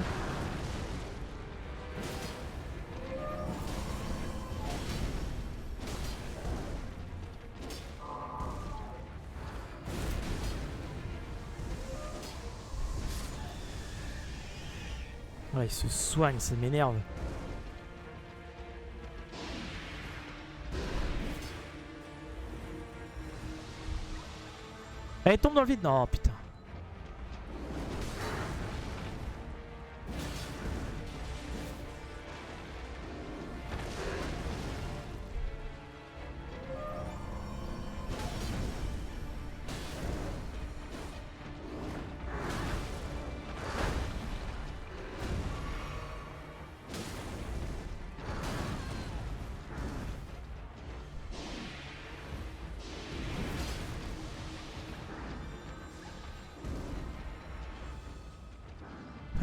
Ouais, il se soigne, ça m'énerve. Elle tombe dans le vide? Non, putain.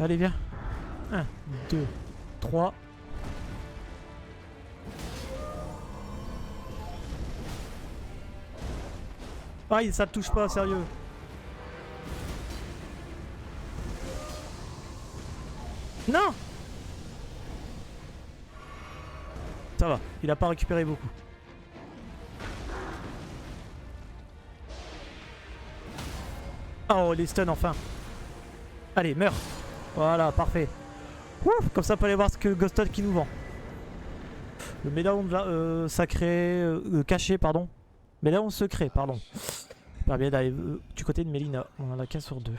Allez, viens. 1, 2, 3. Aïe, ça te touche pas, sérieux. Non! Ça va, il a pas récupéré beaucoup. Oh, les stuns enfin. Allez, meurs. Voilà, parfait. Ouf, comme ça, on peut aller voir ce que Ghostot qui nous vend. Le médaillon de sacré, caché, pardon. Médaillon secret, pardon. Permet d'aller du côté de Mélina. On en a qu'un sur deux.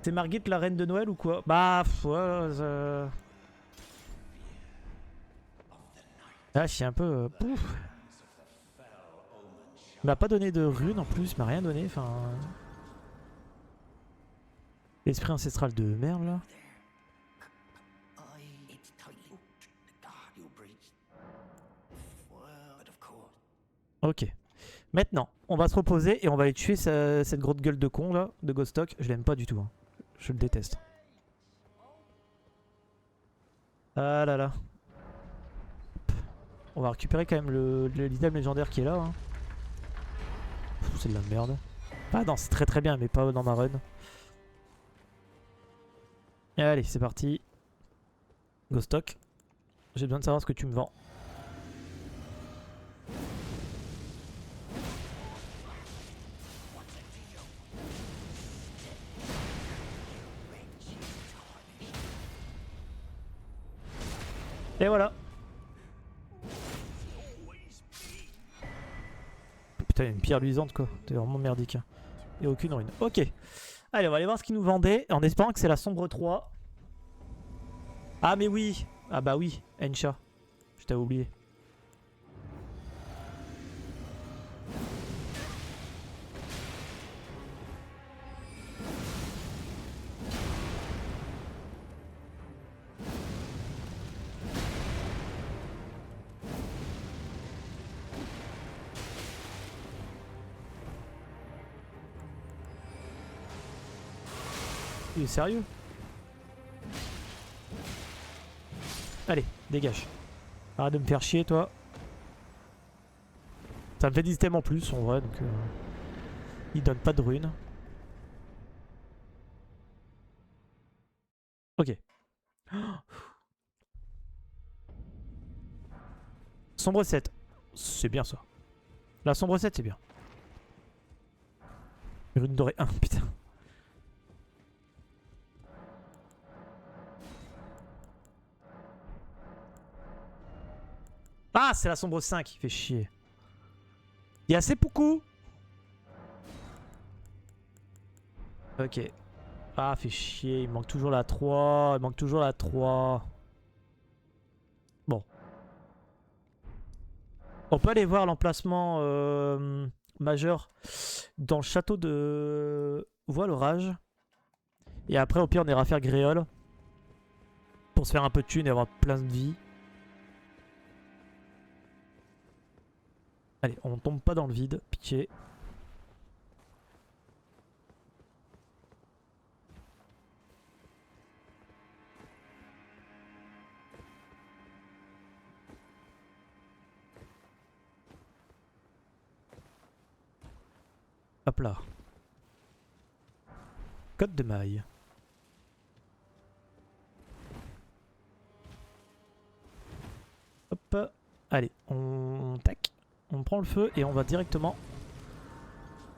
C'est Margit, la reine de Noël ou quoi? Bah, ouais, là, je suis un peu... pouf. Il m'a pas donné de rune en plus, il m'a rien donné, enfin... L'esprit ancestral de merde là. Ok. Maintenant, on va se reposer et on va aller tuer cette grosse gueule de con là, de Ghostok. Je l'aime pas du tout. Hein. Je le déteste. Ah là là. On va récupérer quand même l'item légendaire qui est là. Hein. C'est de la merde. Ah non, c'est très très bien, mais pas dans ma run. Allez, c'est parti. Ghostok. J'ai besoin de savoir ce que tu me vends. Et voilà. Putain, une pierre luisante quoi. T'es vraiment merdique. Hein. Et aucune ruine. Ok. Allez, on va aller voir ce qu'ils nous vendaient en espérant que c'est la sombre 3. Ah mais oui. Ah bah oui, Ensha. Je t'avais oublié. Il est sérieux? Allez, dégage. Arrête de me faire chier, toi. Ça me fait 10 items en plus, en vrai, donc... il donne pas de runes. Ok. Sombre 7. C'est bien, ça. La sombre 7, c'est bien. Rune dorée 1, putain. Ah, c'est la sombre 5, il fait chier. Il y a assez beaucoup. Ok. Ah, fait chier, il manque toujours la 3. Il manque toujours la 3. Bon. On peut aller voir l'emplacement majeur dans le château de Voile-Orage. Et après, au pire, on ira faire Gréole. Pour se faire un peu de thunes et avoir plein de vie. Allez, on tombe pas dans le vide, pitié. Hop là. Code de maille. Hop. Allez, on tac. On prend le feu et on va directement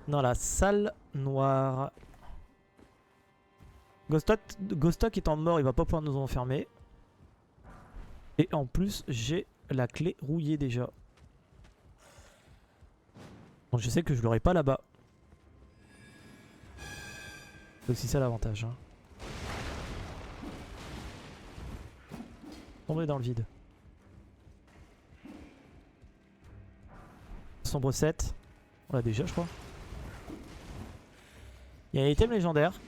dans la salle noire. Ghostok étant mort, il va pas pouvoir nous enfermer. Et en plus, j'ai la clé rouillée déjà. Donc je sais que je l'aurai pas là-bas. C'est aussi ça l'avantage. Hein. Tomber dans le vide. Sombre 7. On l'a déjà, je crois. Il y a un item légendaire.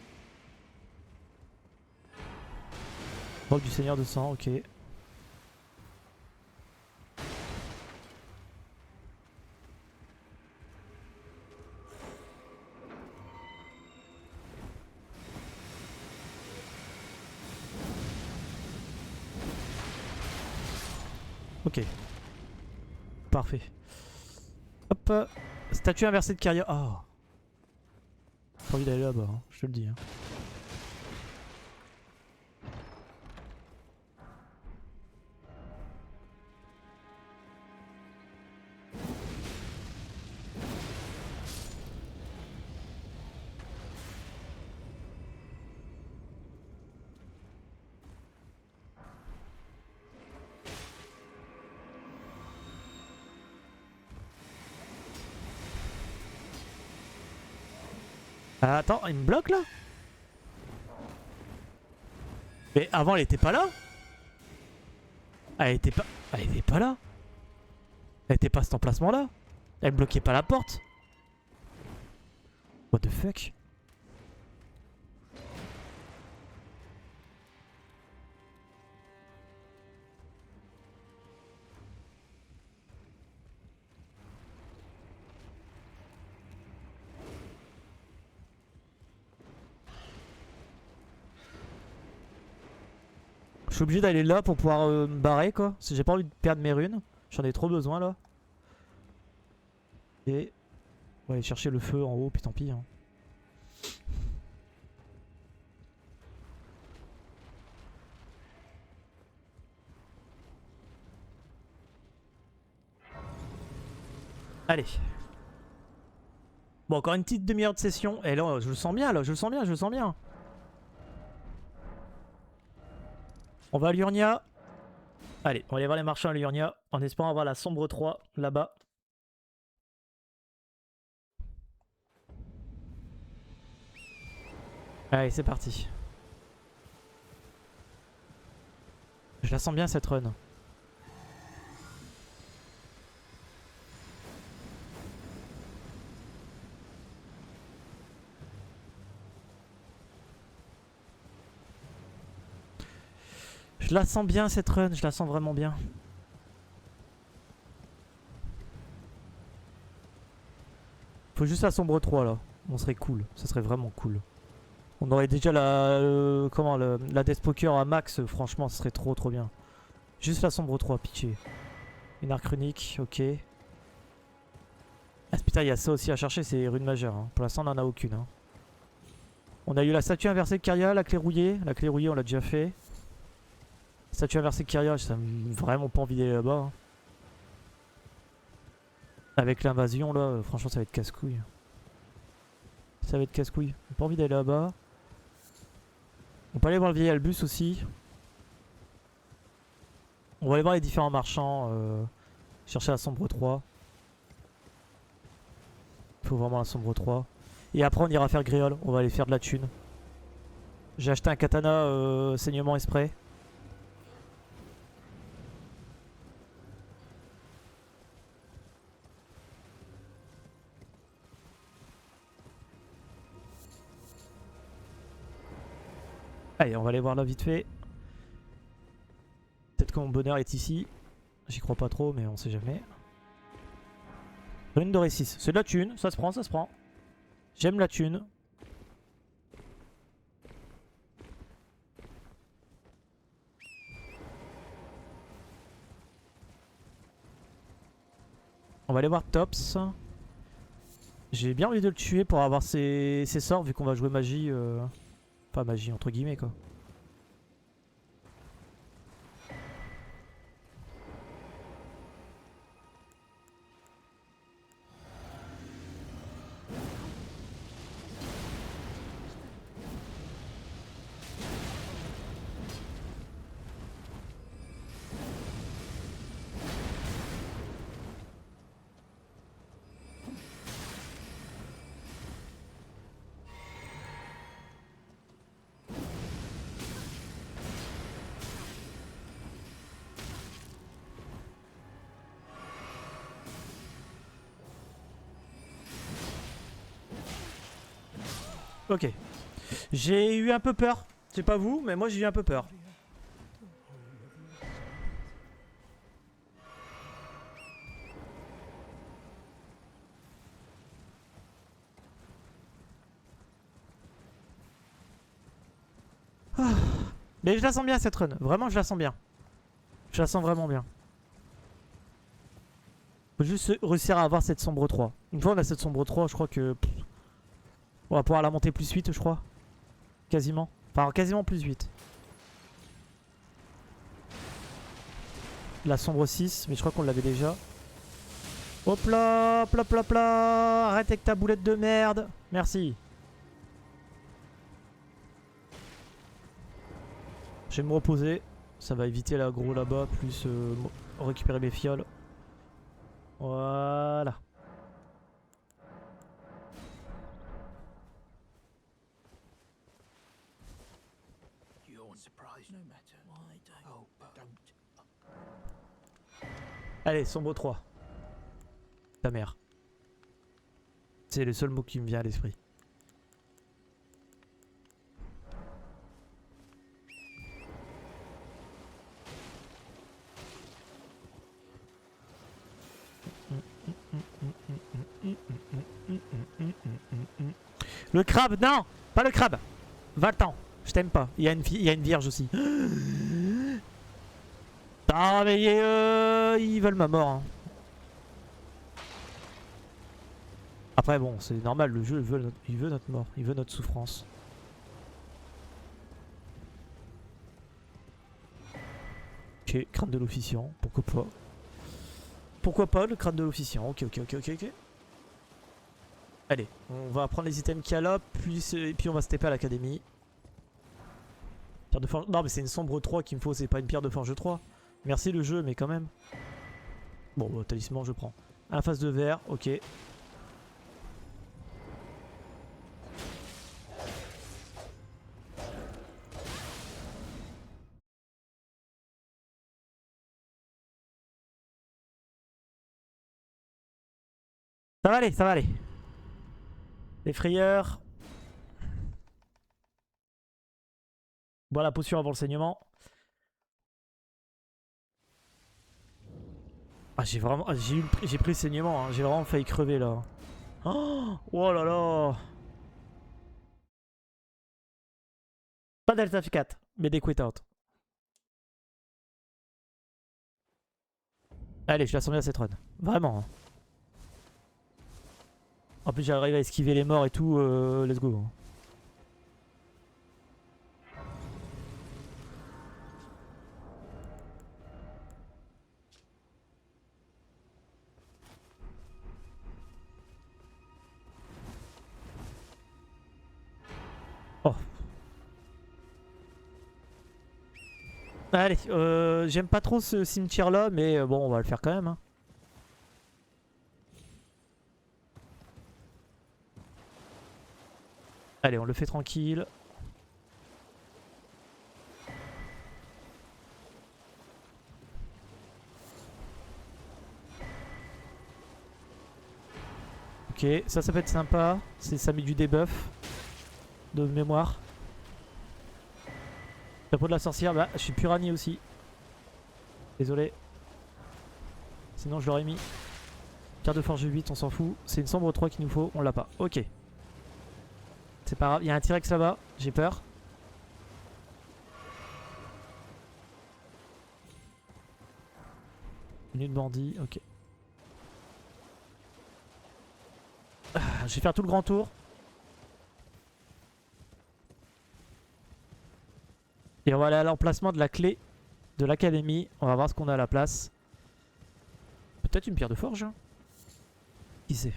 Robe du Seigneur de Sang, ok. Ok. Parfait. Hop. Statue inversée de Caria. Oh. J'ai envie d'aller là-bas, hein, je te le dis. Hein. Ah, attends, il me bloque là? Mais avant elle était pas là? Elle était pas. Elle était pas là? Elle était pas à cet emplacement là? Elle bloquait pas la porte? What the fuck? Je suis obligé d'aller là pour pouvoir me barrer quoi. Parce que j'ai pas envie de perdre mes runes. J'en ai trop besoin là. Et on va aller chercher le feu en haut, puis tant pis. Hein. Allez. Bon, encore une petite demi-heure de session. Et là, je le sens bien, là. Je le sens bien, je le sens bien. On va à l'Urnia. Allez, on va aller voir les marchands à Liurnia en espérant avoir la sombre 3 là-bas. Allez, c'est parti. Je la sens bien cette run. Je la sens bien cette run, je la sens vraiment bien. Faut juste la sombre 3 là. On serait cool, ça serait vraiment cool. On aurait déjà la Death Poker à max, franchement, ce serait trop bien. Juste la sombre 3, pitié. Une arc runique, ok. Ah putain, il y a ça aussi à chercher, c'est rune majeure. Hein. Pour l'instant, on en a aucune. Hein. On a eu la statue inversée de Kyria, la clé rouillée. La clé rouillée, on l'a déjà fait. Statue inversée de Kyria, ça me vraiment pas envie d'aller là-bas. Hein. Avec l'invasion, là, franchement, ça va être casse-couille. Ça va être casse-couille. J'ai pas envie d'aller là-bas. On peut aller voir le vieil Albus aussi. On va aller voir les différents marchands. Chercher la sombre 3. Il faut vraiment la sombre 3. Et après on ira faire Gréol. On va aller faire de la thune. J'ai acheté un katana saignement esprit. Allez, on va aller voir là vite fait. Peut-être que mon bonheur est ici. J'y crois pas trop, mais on sait jamais. Rune dorée 6. C'est de la thune. Ça se prend, ça se prend. J'aime la thune. On va aller voir Tops. J'ai bien envie de le tuer pour avoir ses sorts vu qu'on va jouer magie. Enfin magie entre guillemets quoi. Ok. J'ai eu un peu peur. C'est pas vous, mais moi j'ai eu un peu peur. Ah. Mais je la sens bien cette run. Vraiment, je la sens bien. Je la sens vraiment bien. Faut juste réussir à avoir cette sombre 3. Une fois on a cette sombre 3, je crois que... on va pouvoir la monter plus 8, je crois. Quasiment. Enfin, quasiment plus 8. La sombre 6, mais je crois qu'on l'avait déjà. Hop là, hop là, hop là, hop là. Arrête avec ta boulette de merde. Merci. Je vais me reposer. Ça va éviter l'aggro là-bas, plus récupérer mes fioles. Voilà. Allez, sombre 3. Ta mère. C'est le seul mot qui me vient à l'esprit. Le crabe, non. Pas le crabe. Va-t'en. Je t'aime pas. Il y a une vierge aussi. Ah mais ils veulent ma mort. Hein. Après bon, c'est normal, le jeu il veut notre mort, il veut notre souffrance. Ok, crâne de l'officiant, pourquoi pas. Pourquoi pas le crâne de l'officiant, ok. Allez, on va prendre les items qu'il y a là, et puis on va se taper à l'académie. Pierre de forge... Non mais c'est une sombre 3 qu'il me faut, c'est pas une pierre de forge 3. Merci le jeu, mais quand même. Bon, talisman, je prends. Un face de verre, ok. Ça va aller, ça va aller. Les frayeurs. Bois la potion avant le saignement. Ah, j'ai vraiment. J'ai pris le saignement, hein. J'ai vraiment failli crever là. Oh là là. Pas Delta F4, mais des quit out. Allez, je la sens bien cette run. Vraiment. Hein. En plus, j'arrive à esquiver les morts et tout. Let's go. Hein. Oh. Allez, j'aime pas trop ce cimetière là, mais bon, on va le faire quand même. Hein. Allez, on le fait tranquille. Ok, ça peut être sympa. Ça met du debuff de mémoire. Chapeau de la sorcière, bah je suis Purani aussi. Désolé. Sinon je l'aurais mis. Pierre de forge 8, on s'en fout. C'est une sombre 3 qu'il nous faut, on l'a pas. Ok. C'est pas grave, il y a un T-Rex là-bas, j'ai peur. Une de bandit, ok. Je vais faire tout le grand tour. Et on va aller à l'emplacement de la clé de l'académie. On va voir ce qu'on a à la place. Peut-être une pierre de forge, hein. Qui sait?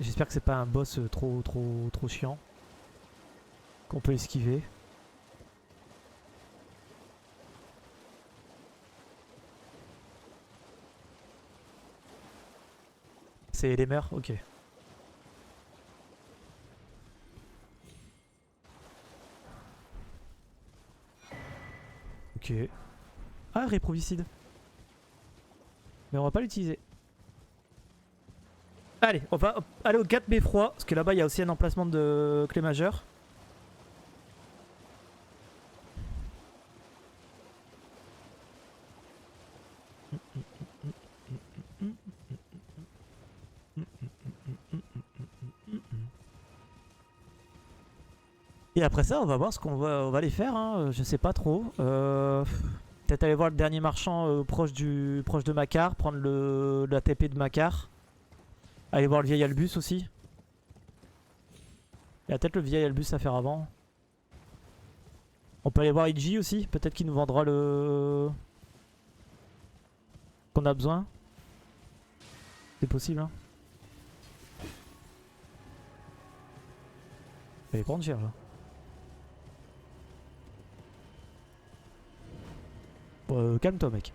J'espère que c'est pas un boss trop chiant. Qu'on peut esquiver. C'est les mers, ok. Ok. Ah, réprovicide. Mais on va pas l'utiliser. Allez, on va aller au 4 beffroi. Parce que là-bas, il y a aussi un emplacement de clé majeure. Et après ça, on va voir ce on va aller faire. Hein. Je sais pas trop. Peut-être aller voir le dernier marchand proche de Makar. Prendre la TP de Makar. Aller voir le vieil Albus aussi. Il y a peut-être le vieil Albus à faire avant. On peut aller voir Iji aussi. Peut-être qu'il nous vendra le... qu'on a besoin. C'est possible. Hein. Il va prendre cher là. Calme-toi mec.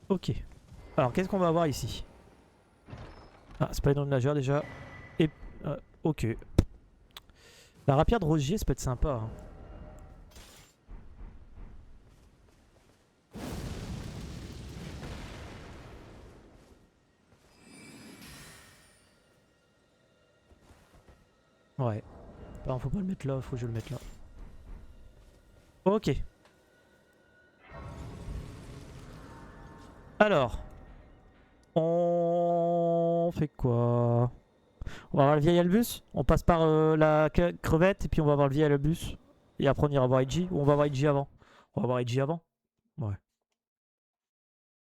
Ok. Alors qu'est-ce qu'on va avoir ici? Ah, c'est pas une onde nageur déjà. Et... ok. La rapière de Rogier, ça peut être sympa. Hein. Ouais. Non, faut pas le mettre là, faut que je le mette là. Ok. Alors. On fait quoi? On va voir le vieil Albus. On passe par la crevette et puis on va voir le vieil Albus. Et après on ira voir Iji. Ou on va voir Iji avant. On va voir Iji avant. Ouais.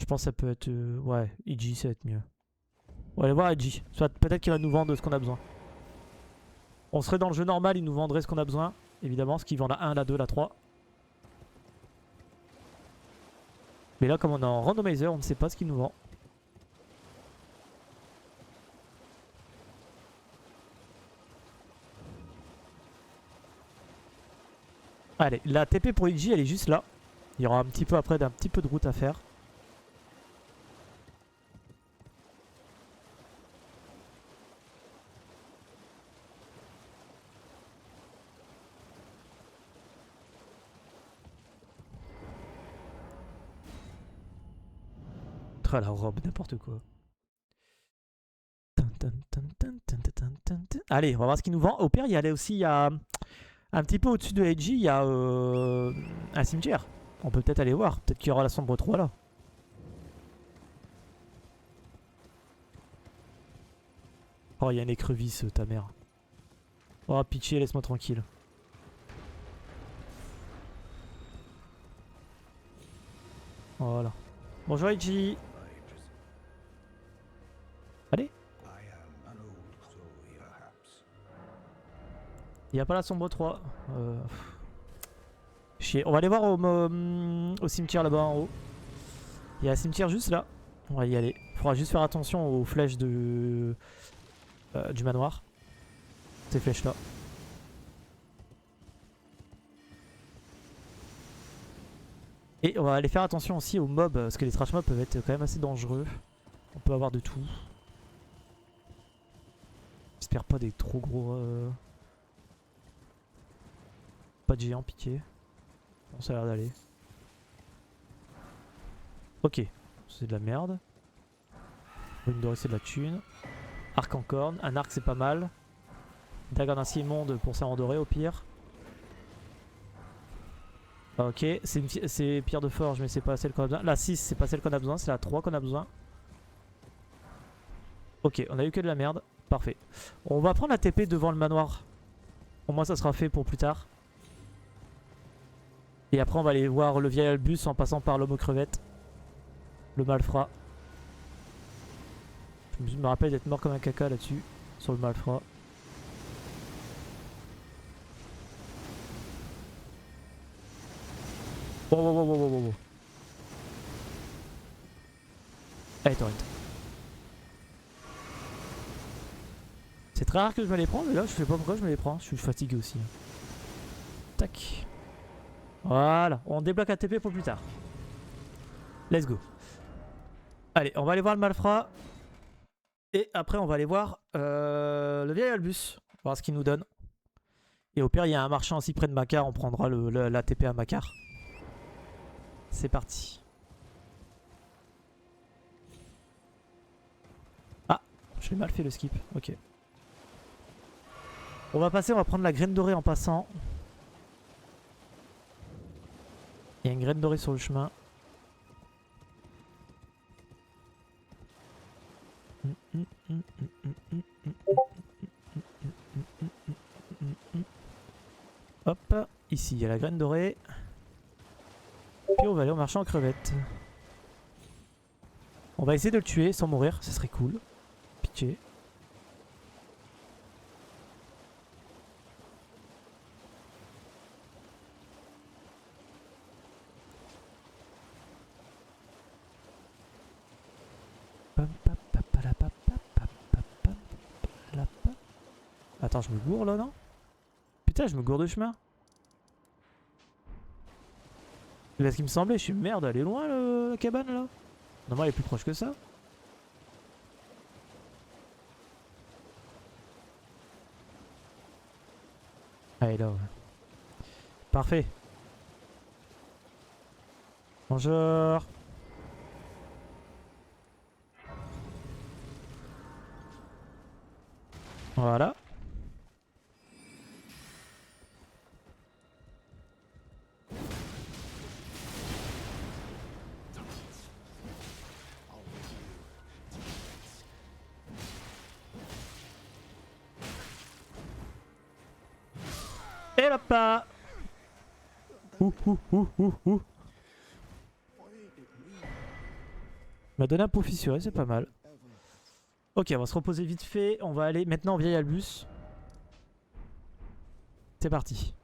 Je pense que ça peut être... ouais, Iji ça va être mieux. On va aller voir Iji. Soit peut-être qu'il va nous vendre ce qu'on a besoin. On serait dans le jeu normal, il nous vendrait ce qu'on a besoin. Évidemment, ce qu'il vend la 1, la 2, la 3. Mais là, comme on est en randomizer, on ne sait pas ce qu'il nous vend. Allez, la TP pour Iji, elle est juste là. Il y aura un petit peu après d'un petit peu de route à faire. Tra la robe, n'importe quoi. Allez, on va voir ce qu'il nous vend. Au pire, il y a aussi, il y a un petit peu au-dessus de Eiji, il y a un cimetière. On peut peut-être aller voir. Peut-être qu'il y aura la sombre 3 là. Oh, il y a une écrevisse, ta mère. Oh, pitié, laisse-moi tranquille. Voilà. Bonjour Eiji. Allez. Il n'y a pas la sombre 3. Chier. On va aller voir au cimetière là-bas en haut. Il y a un cimetière juste là. On va y aller. Il faudra juste faire attention aux flèches du manoir. Ces flèches là. Et on va aller faire attention aussi aux mobs. Parce que les trash mobs peuvent être quand même assez dangereux. On peut avoir de tout. J'espère pas des trop gros... Pas de géants, pitié. Bon, ça a l'air d'aller. Ok. C'est de la merde. Rune dorée, c'est de la thune. Arc en corne. Un arc, c'est pas mal. Dagger d'acier immonde pour ça en doré au pire. Ok. C'est pierre de forge, mais c'est pas celle qu'on a besoin. La 6, c'est pas celle qu'on a besoin. C'est la 3 qu'on a besoin. Ok, on a eu que de la merde. Parfait. On va prendre la TP devant le manoir. Au moins, ça sera fait pour plus tard. Et après, on va aller voir le vieil Albus en passant par l'homme aux crevettes. Le malfrat. Je me rappelle d'être mort comme un caca là-dessus. Sur le malfrat. Oh, oh, oh, oh, oh, oh. Allez, torrent. C'est très rare que je me les prends, mais là, je sais pas pourquoi je me les prends. Je suis fatigué aussi. Tac. Voilà. On débloque la TP pour plus tard. Let's go. Allez, on va aller voir le malfrat. Et après, on va aller voir le vieil Albus. Voir ce qu'il nous donne. Et au pire, il y a un marchand aussi près de Makar. On prendra la TP à Makar. C'est parti. Ah, je l'ai mal fait le skip. Ok. On va passer, on va prendre la graine dorée en passant. Il y a une graine dorée sur le chemin. Hop, ici il y a la graine dorée. Puis on va aller au marchand en crevettes. On va essayer de le tuer sans mourir, ça serait cool. Pitié. Attends, je me gourre là, non? Putain, je me gourre de chemin. Parce qu'il me semblait, je suis merde, elle est loin la cabane là. Normalement, elle est plus proche que ça. Allez là, ouais. Parfait. Bonjour. Voilà. Et hop là. Ouh. M'a donné un pot fissuré, c'est pas mal. Ok, on va se reposer vite fait. On va aller maintenant au vieil Albus. C'est parti.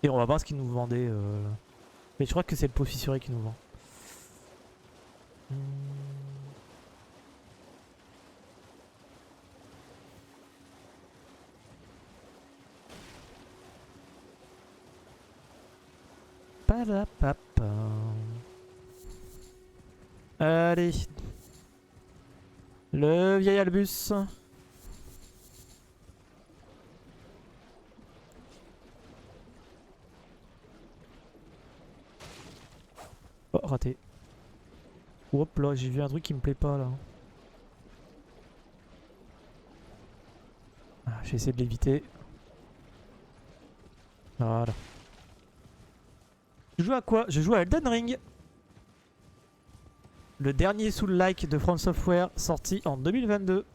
Et on va voir ce qu'ils nous vendaient. Mais je crois que c'est le pot fissuré qui nous vend. Hmm. Palapapa. Allez. Le vieil Albus. Oh, raté. Hop là, j'ai vu un truc qui me plaît pas là. Ah, j'ai essayé de l'éviter. Voilà. Je joue à quoi? Je joue à Elden Ring. Le dernier Soul-like de From Software sorti en 2022.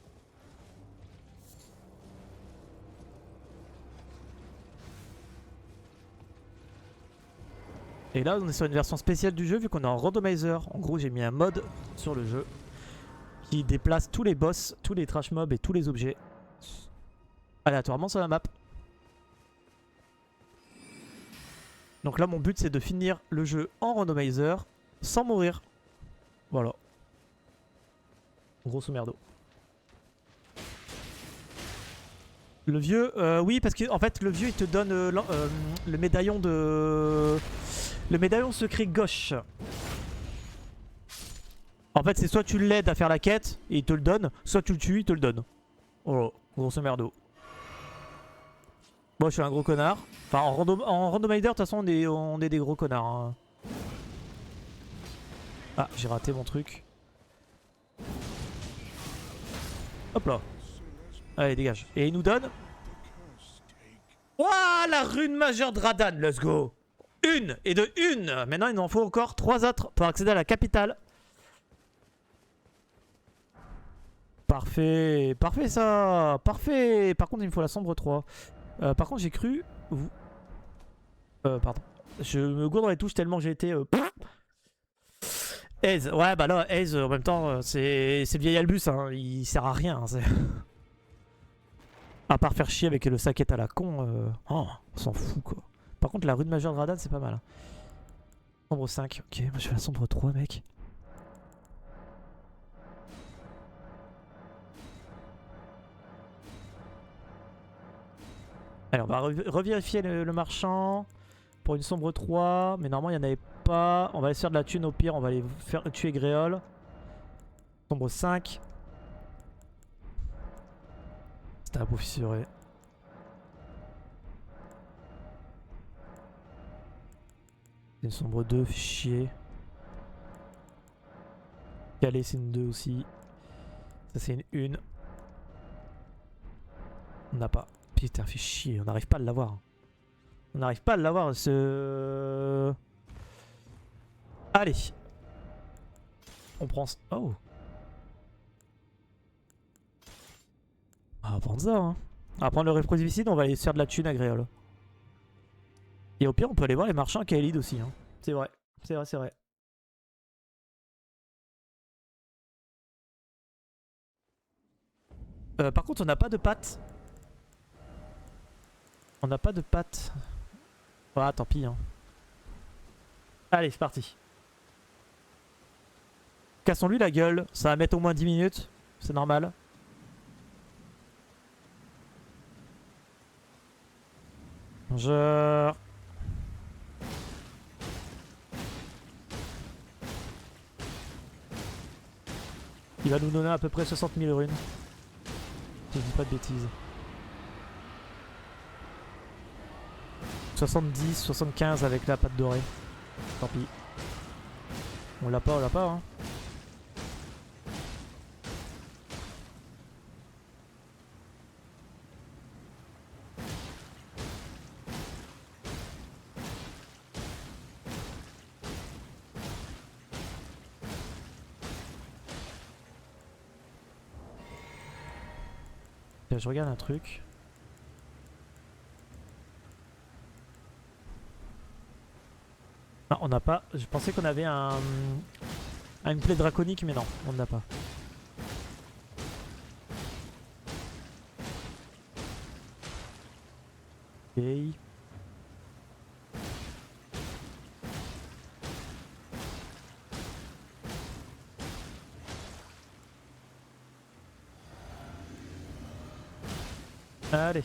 Et là on est sur une version spéciale du jeu vu qu'on est en randomizer. En gros j'ai mis un mode sur le jeu qui déplace tous les boss, tous les trash mobs et tous les objets aléatoirement sur la map. Donc là mon but c'est de finir le jeu en randomizer sans mourir. Voilà. Grosso merdo. Le vieux, oui parce que en fait le vieux il te donne le médaillon de... Le médaillon secret gauche. En fait c'est soit tu l'aides à faire la quête et il te le donne, soit tu le tues, il te le donne. Oh, grosso merdo. Moi je suis un gros connard. Enfin en randomizer de toute façon on est des gros connards. Hein. Ah j'ai raté mon truc. Hop là. Allez dégage. Et il nous donne... Ouah la rune majeure de Radan, let's go. Une et de une. Maintenant il nous en faut encore 3 autres pour accéder à la capitale. Parfait, parfait ça. Parfait. Par contre il me faut la sombre 3. Par contre j'ai cru... pardon. Je me gourde dans les touches tellement j'ai été... Aze, ouais bah là Aze en même temps c'est le vieil Albus hein. Il sert à rien hein, à part faire chier avec le saquette à la con, oh, on s'en fout quoi. Par contre la rune majeure de Radan c'est pas mal. Sombre 5, ok, moi je fais la sombre 3 mec. Allez on va revérifier le marchand pour une sombre 3, mais normalement il n'y en avait pas. On va aller se faire de la thune au pire, on va aller faire tuer Gréol. Sombre 5. C'était un pot fissuré. Une sombre 2, fait chier. Calé c'est une 2 aussi. Ça c'est une 1. On n'a pas. Putain fait chier, on n'arrive pas à l'avoir. On n'arrive pas à l'avoir ce... Allez. On prend... Oh. On va prendre ça hein. On va prendre le réprosivicide, on va aller se faire de la thune à Gréol. Et au pire on peut aller voir les marchands à Kaelid aussi hein. C'est vrai, c'est vrai, c'est vrai. Par contre on n'a pas de pâtes. On n'a pas de pâtes. Ah tant pis hein. Allez c'est parti. Cassons-lui la gueule. Ça va mettre au moins 10 minutes. C'est normal. Bonjour. Il va nous donner à peu près 60 000 runes. Je dis pas de bêtises. 70, 75 avec la pâte dorée. Tant pis. On l'a pas hein. Je regarde un truc. Ah, on n'a pas. Je pensais qu'on avait une plaie draconique, mais non, on n'a pas. Ok. Allez.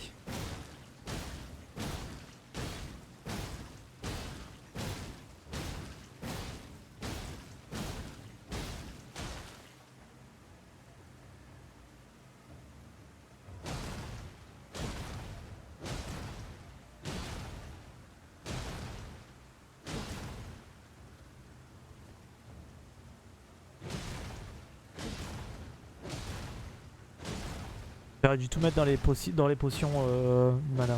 J'aurais dû tout mettre dans les potions mana.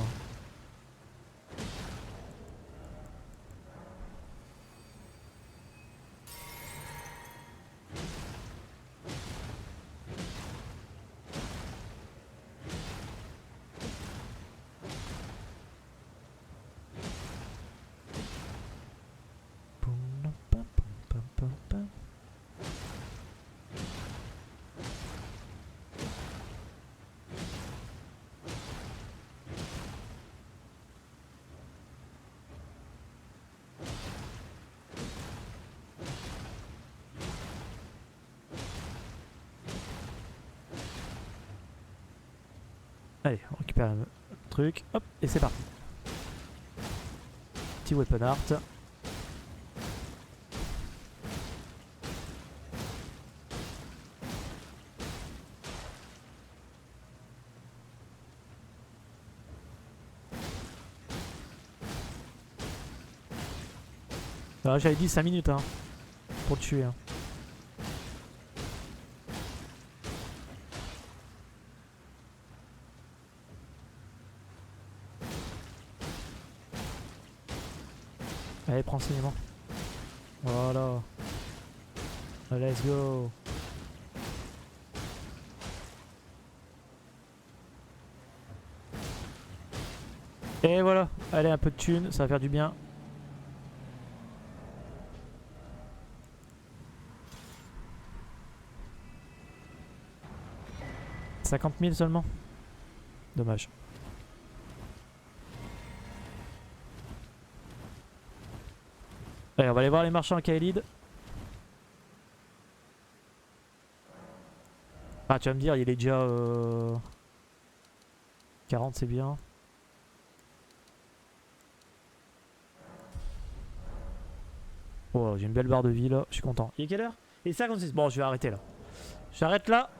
Allez, on récupère le truc. Hop, et c'est parti. Petit weapon art. Ah, j'avais dit 5 minutes hein, pour le tuer. Hein. Allez, prends enseignement. Voilà. Let's go. Et voilà. Allez, un peu de thune, ça va faire du bien. « 50 000 seulement. Dommage. Allez, on va aller voir les marchands à Kaelid. Ah, tu vas me dire, il est déjà 40, c'est bien. Oh, j'ai une belle barre de vie là, je suis content. Il est quelle heure? Il est 56. Bon, je vais arrêter là. J'arrête là.